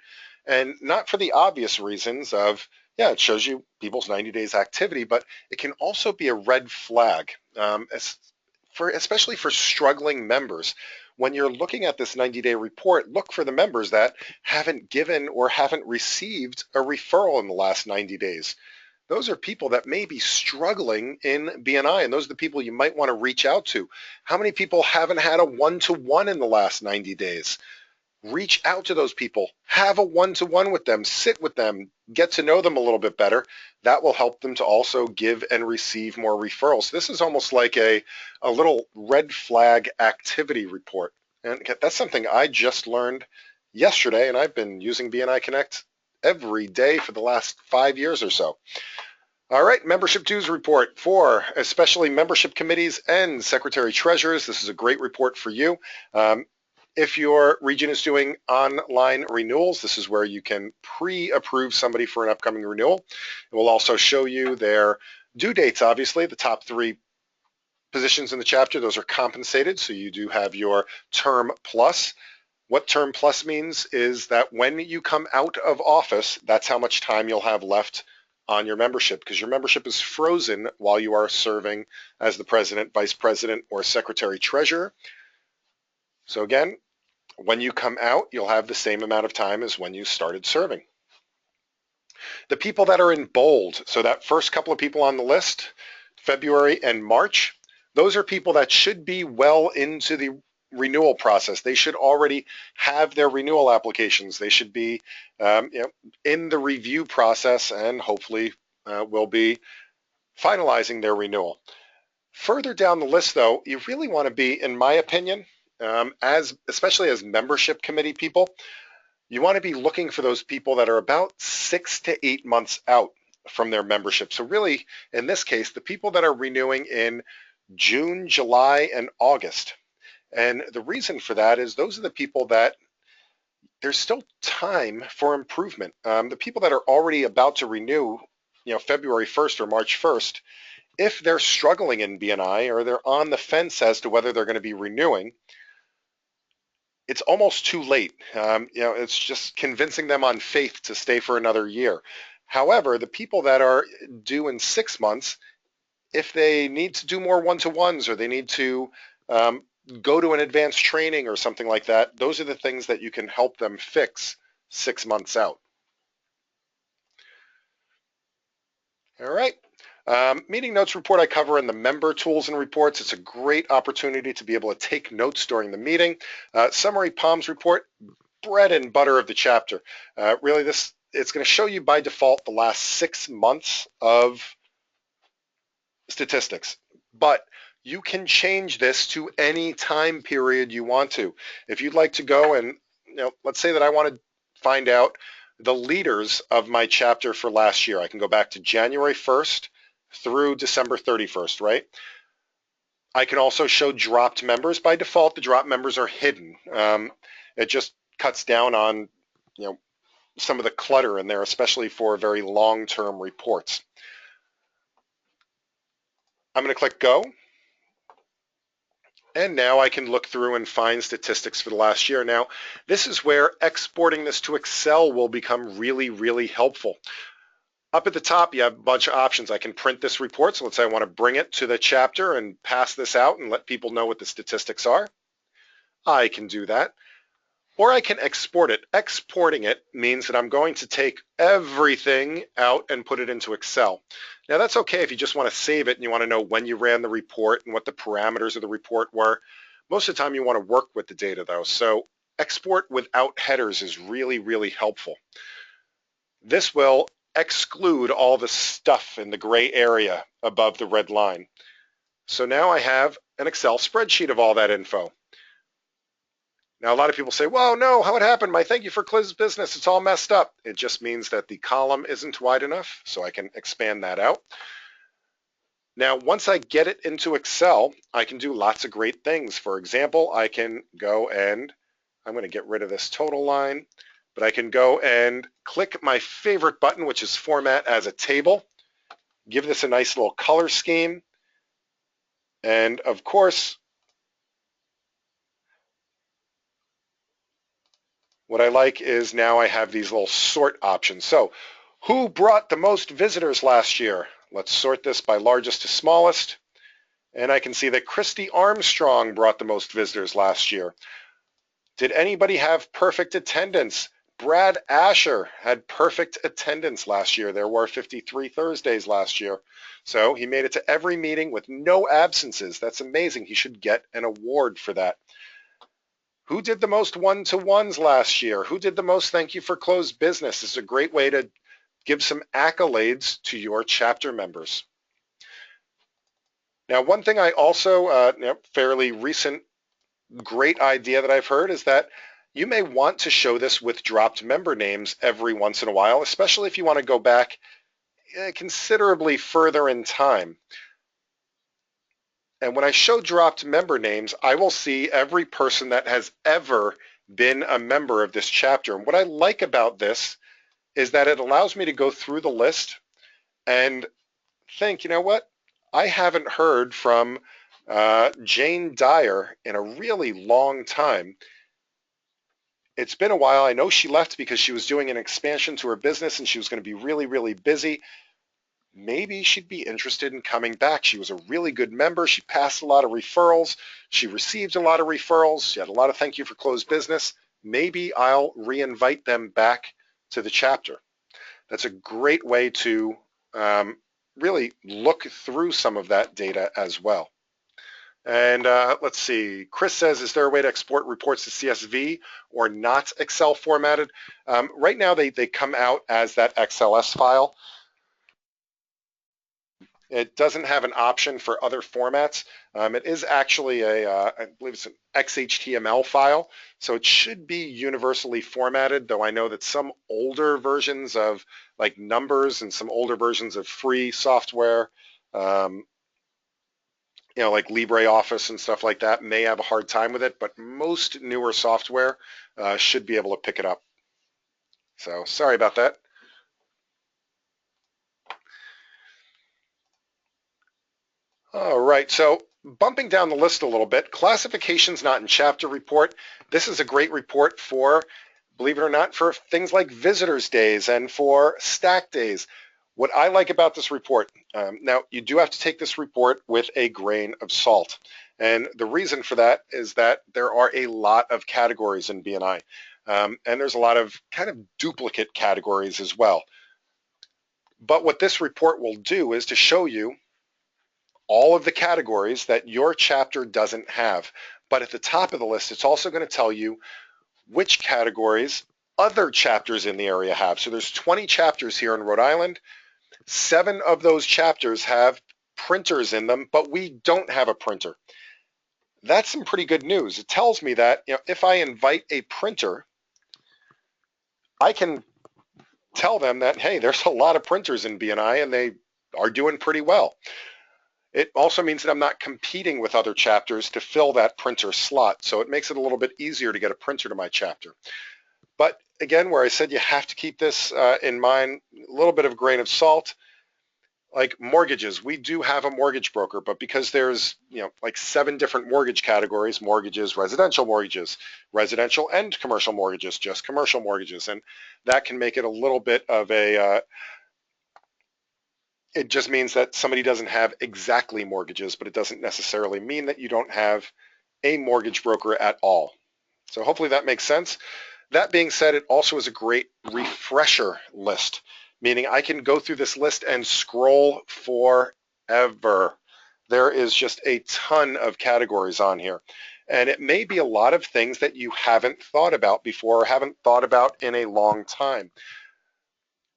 And not for the obvious reasons of, yeah, it shows you people's 90 days activity, but it can also be a red flag, especially for struggling members. When you're looking at this 90-day report, look for the members that haven't given or haven't received a referral in the last 90 days. Those are people that may be struggling in BNI, and those are the people you might want to reach out to. How many people haven't had a one-to-one in the last 90 days? Reach out to those people. Have a one-to-one with them. Sit with them. Get to know them a little bit better. That will help them to also give and receive more referrals. This is almost like a little red flag activity report. And that's something I just learned yesterday, and I've been using BNI Connect every day for the last 5 years or so. All right, membership dues report for especially membership committees and secretary treasurers. This is a great report for you. If your region is doing online renewals, this is where you can pre-approve somebody for an upcoming renewal. It will also show you their due dates, obviously. The top 3 positions in the chapter, those are compensated, so you do have your term plus. What term plus means is that when you come out of office, that's how much time you'll have left on your membership, because your membership is frozen while you are serving as the president, vice president, or secretary treasurer. So again, when you come out, you'll have the same amount of time as when you started serving. The people that are in bold, so that first couple of people on the list, February and March, those are people that should be well into the renewal process. They should already have their renewal applications. They should be in the review process and hopefully will be finalizing their renewal. Further down the list, though, you really want to be, in my opinion, especially as membership committee people, you want to be looking for those people that are about 6 to 8 months out from their membership. So really, in this case, the people that are renewing in June, July, and August. And the reason for that is those are the people that there's still time for improvement. The people that are already about to renew, February 1st or March 1st, if they're struggling in BNI or they're on the fence as to whether they're going to be renewing, it's almost too late. It's just convincing them on faith to stay for another year. However, the people that are due in 6 months, if they need to do more one-to-ones or they need to go to an advanced training or something like that, those are the things that you can help them fix 6 months out. All right. Meeting notes report I cover in the member tools and reports. It's a great opportunity to be able to take notes during the meeting. Summary POMS report, bread and butter of the chapter. Really, it's going to show you by default the last 6 months of statistics, but you can change this to any time period you want to. If you'd like to go and, let's say that I want to find out the leaders of my chapter for last year. I can go back to January 1st through December 31st, right? I can also show dropped members. By default, the dropped members are hidden. It just cuts down on, some of the clutter in there, especially for very long-term reports. I'm going to click Go. And now I can look through and find statistics for the last year. Now, this is where exporting this to Excel will become really, really helpful. Up at the top, you have a bunch of options. I can print this report. So let's say I want to bring it to the chapter and pass this out and let people know what the statistics are. I can do that. Or I can export it. Exporting it means that I'm going to take everything out and put it into Excel. Now that's okay if you just want to save it and you want to know when you ran the report and what the parameters of the report were. Most of the time you want to work with the data though, so export without headers is really, really helpful. This will exclude all the stuff in the gray area above the red line. So now I have an Excel spreadsheet of all that info. Now, a lot of people say, well, no, how it happened? My thank you for closed business. It's all messed up. It just means that the column isn't wide enough, so I can expand that out. Now, once I get it into Excel, I can do lots of great things. For example, I can go and, I'm going to get rid of this total line, but I can go and click my favorite button, which is Format as a Table, give this a nice little color scheme, and of course, what I like is now I have these little sort options. So who brought the most visitors last year? Let's sort this by largest to smallest. And I can see that Christy Armstrong brought the most visitors last year. Did anybody have perfect attendance? Brad Asher had perfect attendance last year. There were 53 Thursdays last year. So he made it to every meeting with no absences. That's amazing. He should get an award for that. Who did the most one-to-ones last year? Who did the most thank you for closed business? This is a great way to give some accolades to your chapter members. Now, one thing I also, fairly recent great idea that I've heard is that you may want to show this with dropped member names every once in a while, especially if you want to go back considerably further in time. And when I show dropped member names, I will see every person that has ever been a member of this chapter. And what I like about this is that it allows me to go through the list and think, you know what? I haven't heard from Jane Dyer in a really long time. It's been a while. I know she left because she was doing an expansion to her business and she was going to be really, really busy. Maybe she'd be interested in coming back. She was a really good member. She passed a lot of referrals. She received a lot of referrals. She had a lot of thank you for closed business. Maybe I'll re-invite them back to the chapter. That's a great way to really look through some of that data as well. And let's see, Chris says, is there a way to export reports to CSV or not Excel formatted? Right now they come out as that XLS file. It doesn't have an option for other formats. It is actually I believe it's an XHTML file, so it should be universally formatted, though I know that some older versions of like Numbers and some older versions of free software, like LibreOffice and stuff like that may have a hard time with it, but most newer software should be able to pick it up. So sorry about that. All right, so bumping down the list a little bit, classifications not in chapter report. This is a great report for, believe it or not, for things like visitors days and for stack days. What I like about this report, now you do have to take this report with a grain of salt. And the reason for that is that there are a lot of categories in BNI. And there's a lot of kind of duplicate categories as well. But what this report will do is to show you all of the categories that your chapter doesn't have. But at the top of the list, it's also going to tell you which categories other chapters in the area have. So there's 20 chapters here in Rhode Island. 7 of those chapters have printers in them, but we don't have a printer. That's some pretty good news. It tells me that if I invite a printer, I can tell them that, hey, there's a lot of printers in BNI and they are doing pretty well. It also means that I'm not competing with other chapters to fill that printer slot, so it makes it a little bit easier to get a printer to my chapter. But again, where I said you have to keep this in mind, a little bit of a grain of salt, like mortgages. We do have a mortgage broker, but because there's, like 7 different mortgage categories, mortgages, residential and commercial mortgages, just commercial mortgages. And that can make it a little bit of a, it just means that somebody doesn't have exactly mortgages, but it doesn't necessarily mean that you don't have a mortgage broker at all. So hopefully that makes sense. That being said, it also is a great refresher list, meaning I can go through this list and scroll forever. There is just a ton of categories on here. And it may be a lot of things that you haven't thought about before or haven't thought about in a long time.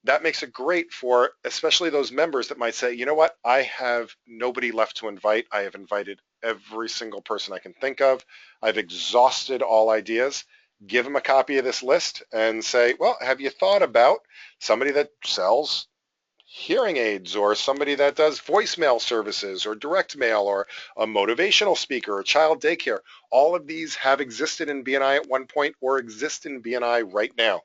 That makes it great for especially those members that might say, you know what, I have nobody left to invite. I have invited every single person I can think of. I've exhausted all ideas. Give them a copy of this list and say, well, have you thought about somebody that sells hearing aids or somebody that does voicemail services or direct mail or a motivational speaker or child daycare? All of these have existed in BNI at one point or exist in BNI right now.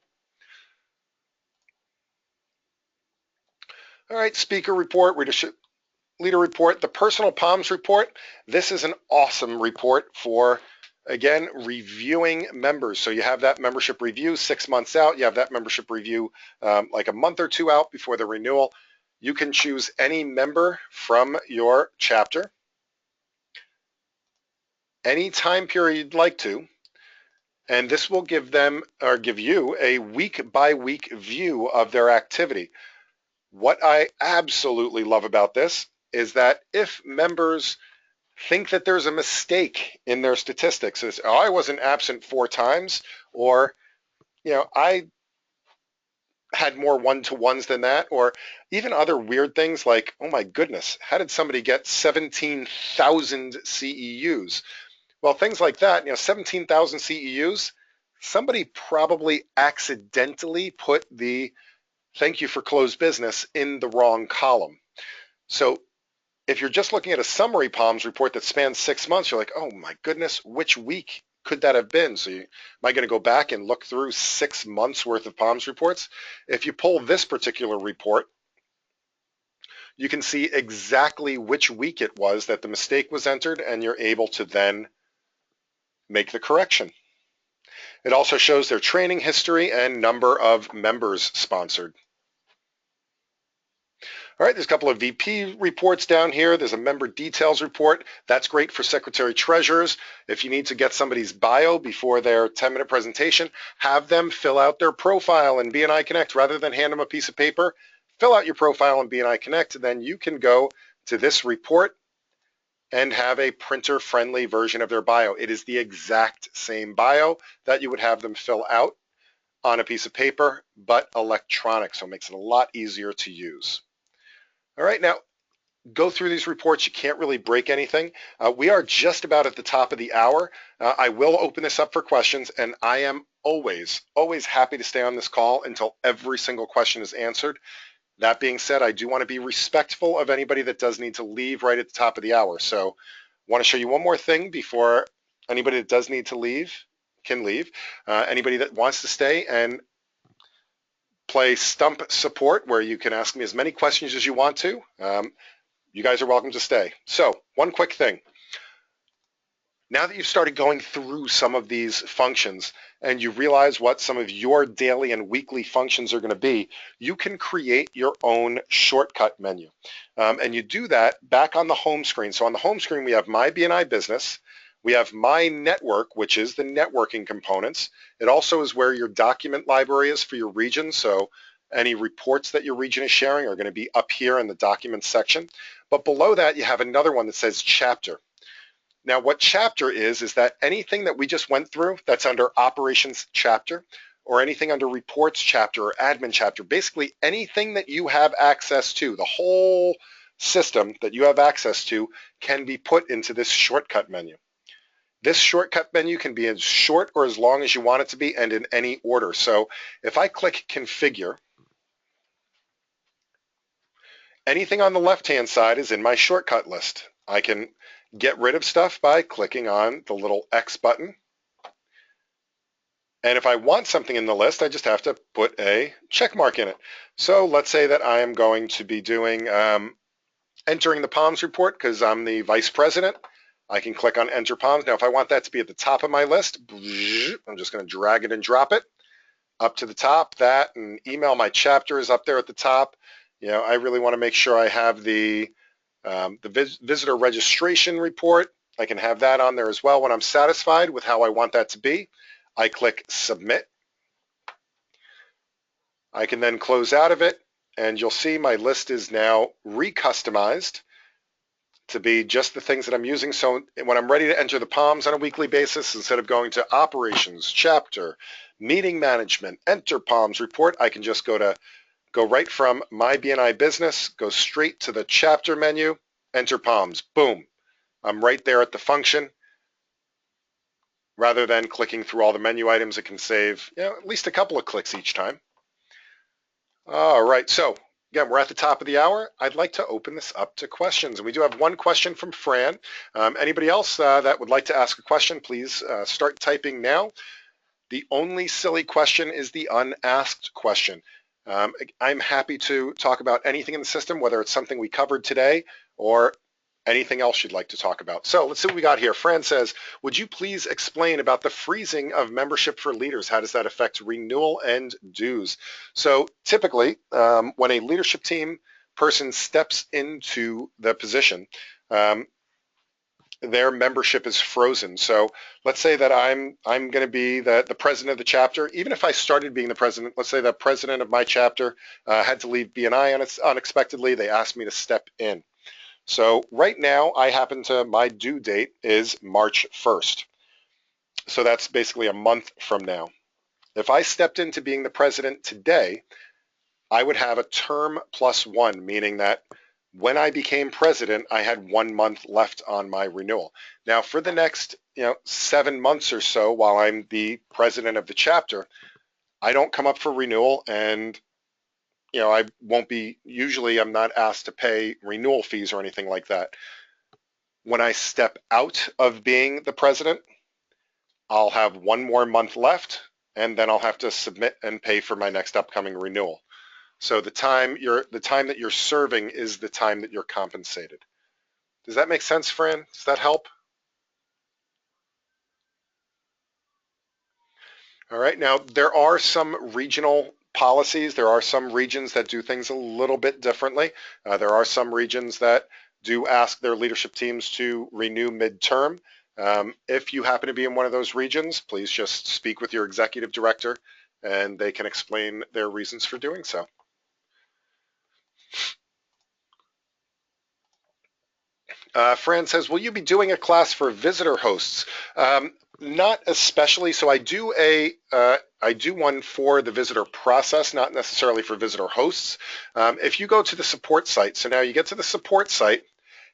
All right, speaker report, leader report, the personal POMS report. This is an awesome report for, again, reviewing members. So you have that membership review 6 months out. You have that membership review like a month or 2 out before the renewal. You can choose any member from your chapter, any time period you'd like to, and this will give them or give you a week by week view of their activity. What I absolutely love about this is that if members think that there's a mistake in their statistics, it's, oh, I wasn't absent 4 times, or, I had more one-to-ones than that, or even other weird things like, oh my goodness, how did somebody get 17,000 CEUs? Well, things like that, 17,000 CEUs, somebody probably accidentally put the thank you for closed business in the wrong column. So if you're just looking at a summary POMS report that spans 6 months, you're like, oh my goodness, which week could that have been? So am I going to go back and look through 6 months worth of POMS reports? If you pull this particular report, you can see exactly which week it was that the mistake was entered, and you're able to then make the correction. It also shows their training history and number of members sponsored. All right, there's a couple of VP reports down here. There's a member details report. That's great for secretary treasurers. If you need to get somebody's bio before their 10-minute presentation, have them fill out their profile in BNI Connect rather than hand them a piece of paper. Fill out your profile in BNI Connect, then you can go to this report and have a printer-friendly version of their bio. It is the exact same bio that you would have them fill out on a piece of paper, but electronic, so it makes it a lot easier to use. All right, now go through these reports. You can't really break anything. We are just about at the top of the hour. I will open this up for questions, and I am always happy to stay on this call until every single question is answered. That being said, I do want to be respectful of anybody that does need to leave right at the top of the hour. So I want to show you one more thing before anybody that does need to leave can leave. Anybody that wants to stay and play stump support, where you can ask me as many questions as you want to, you guys are welcome to stay. So one quick thing. Now that you've started going through some of these functions and you realize what some of your daily and weekly functions are going to be, you can create your own shortcut menu. And you do that back on the home screen. So on the home screen, we have My BNI Business. We have My Network, which is the networking components. It also is where your document library is for your region. So any reports that your region is sharing are going to be up here in the documents section. But below that, you have another one that says Chapter. Now, what chapter is that anything that we just went through that's under operations chapter, or anything under reports chapter or admin chapter, basically anything that you have access to, the whole system that you have access to, can be put into this shortcut menu. This shortcut menu can be as short or as long as you want it to be, and in any order. So if I click configure, anything on the left-hand side is in my shortcut list. I can get rid of stuff by clicking on the little X button, And if I want something in the list, I just have to put a check mark in it. So let's say that I am going to be doing entering the POMS report because I'm the vice president. I can click on enter POMS. Now, if I want that to be at the top of my list, I'm just going to drag it and drop it up to the top. That and email my chapter is up there at the top. I really want to make sure I have the visitor registration report. I can have that on there as well. When I'm satisfied with how I want that to be, I click submit. I can then close out of it, and you'll see my list is now recustomized to be just the things that I'm using. So when I'm ready to enter the POMS on a weekly basis, instead of going to operations, chapter, meeting management, enter POMS report, I can just go right from my BNI business, go straight to the chapter menu, enter POMS, boom. I'm right there at the function. Rather than clicking through all the menu items, it can save at least a couple of clicks each time. All right, so again, we're at the top of the hour. I'd like to open this up to questions. And we do have one question from Fran. Anybody else that would like to ask a question, please start typing now. The only silly question is the unasked question. I'm happy to talk about anything in the system, whether it's something we covered today or anything else you'd like to talk about. So let's see what we got here. Fran says, would you please explain about the freezing of membership for leaders? How does that affect renewal and dues? So typically, when a leadership team person steps into the position, their membership is frozen. So let's say that I'm going to be the president of the chapter. Even if I started being the president, let's say the president of my chapter had to leave BNI unexpectedly. They asked me to step in. So right now, my due date is March 1st. So that's basically a month from now. If I stepped into being the president today, I would have a term plus one, meaning that when I became president, I had 1 month left on my renewal. Now, for the next 7 months or so, while I'm the president of the chapter, I don't come up for renewal, and I won't be. Usually, I'm not asked to pay renewal fees or anything like that. When I step out of being the president, I'll have 1 more month left, and then I'll have to submit and pay for my next upcoming renewal. So the time that you're serving is the time that you're compensated. Does that make sense, Fran? Does that help? All right. Now, there are some regional policies. There are some regions that do things a little bit differently. There are some regions that do ask their leadership teams to renew midterm. If you happen to be in one of those regions, please just speak with your executive director, and they can explain their reasons for doing so. Fran says, will you be doing a class for visitor hosts? Not especially. So I do one for the visitor process, not necessarily for visitor hosts. If you go to the support site, so now you get to the support site,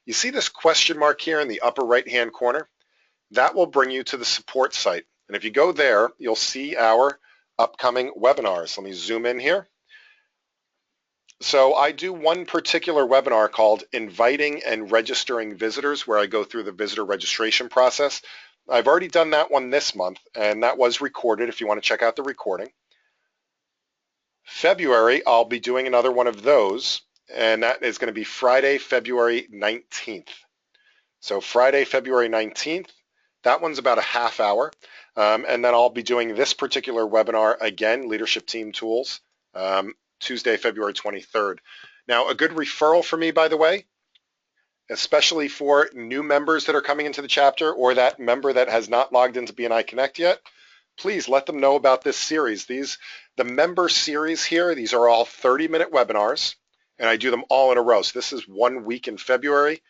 you see this question mark here in the upper right-hand corner. That will bring you to the support site. And if you go there, you'll see our upcoming webinars. Let me zoom in here. So I do one particular webinar called Inviting and Registering Visitors, where I go through the visitor registration process. I've already done that one this month, and that was recorded if you want to check out the recording. February, I'll be doing another one of those, and that is going to be Friday, February 19th. So Friday, February 19th, that one's about a half hour. And then I'll be doing this particular webinar again, Leadership Team Tools, Tuesday, February 23rd. Now, a good referral for me, by the way, especially for new members that are coming into the chapter or that member that has not logged into BNI Connect yet, please let them know about this series. The member series here, these are all 30-minute webinars, and I do them all in a row. So this is 1 week in February,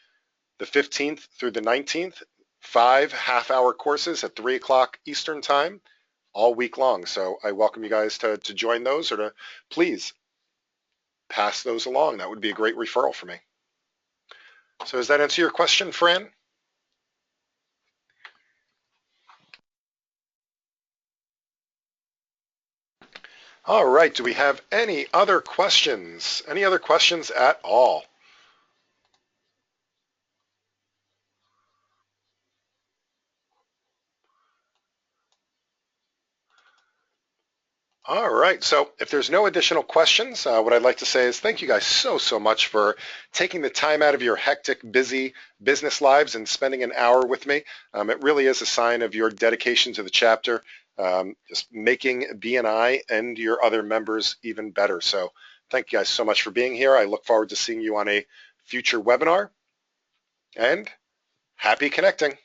the 15th through the 19th, 5 half-hour courses at 3 o'clock Eastern Time, all week long. So I welcome you guys to join those or to please pass those along. That would be a great referral for me. So does that answer your question, Fran? All right. Do we have any other questions? Any other questions at all? All right. So if there's no additional questions, what I'd like to say is thank you guys so much for taking the time out of your hectic, busy business lives and spending an hour with me. It really is a sign of your dedication to the chapter, just making BNI and your other members even better. So thank you guys so much for being here. I look forward to seeing you on a future webinar, and happy connecting.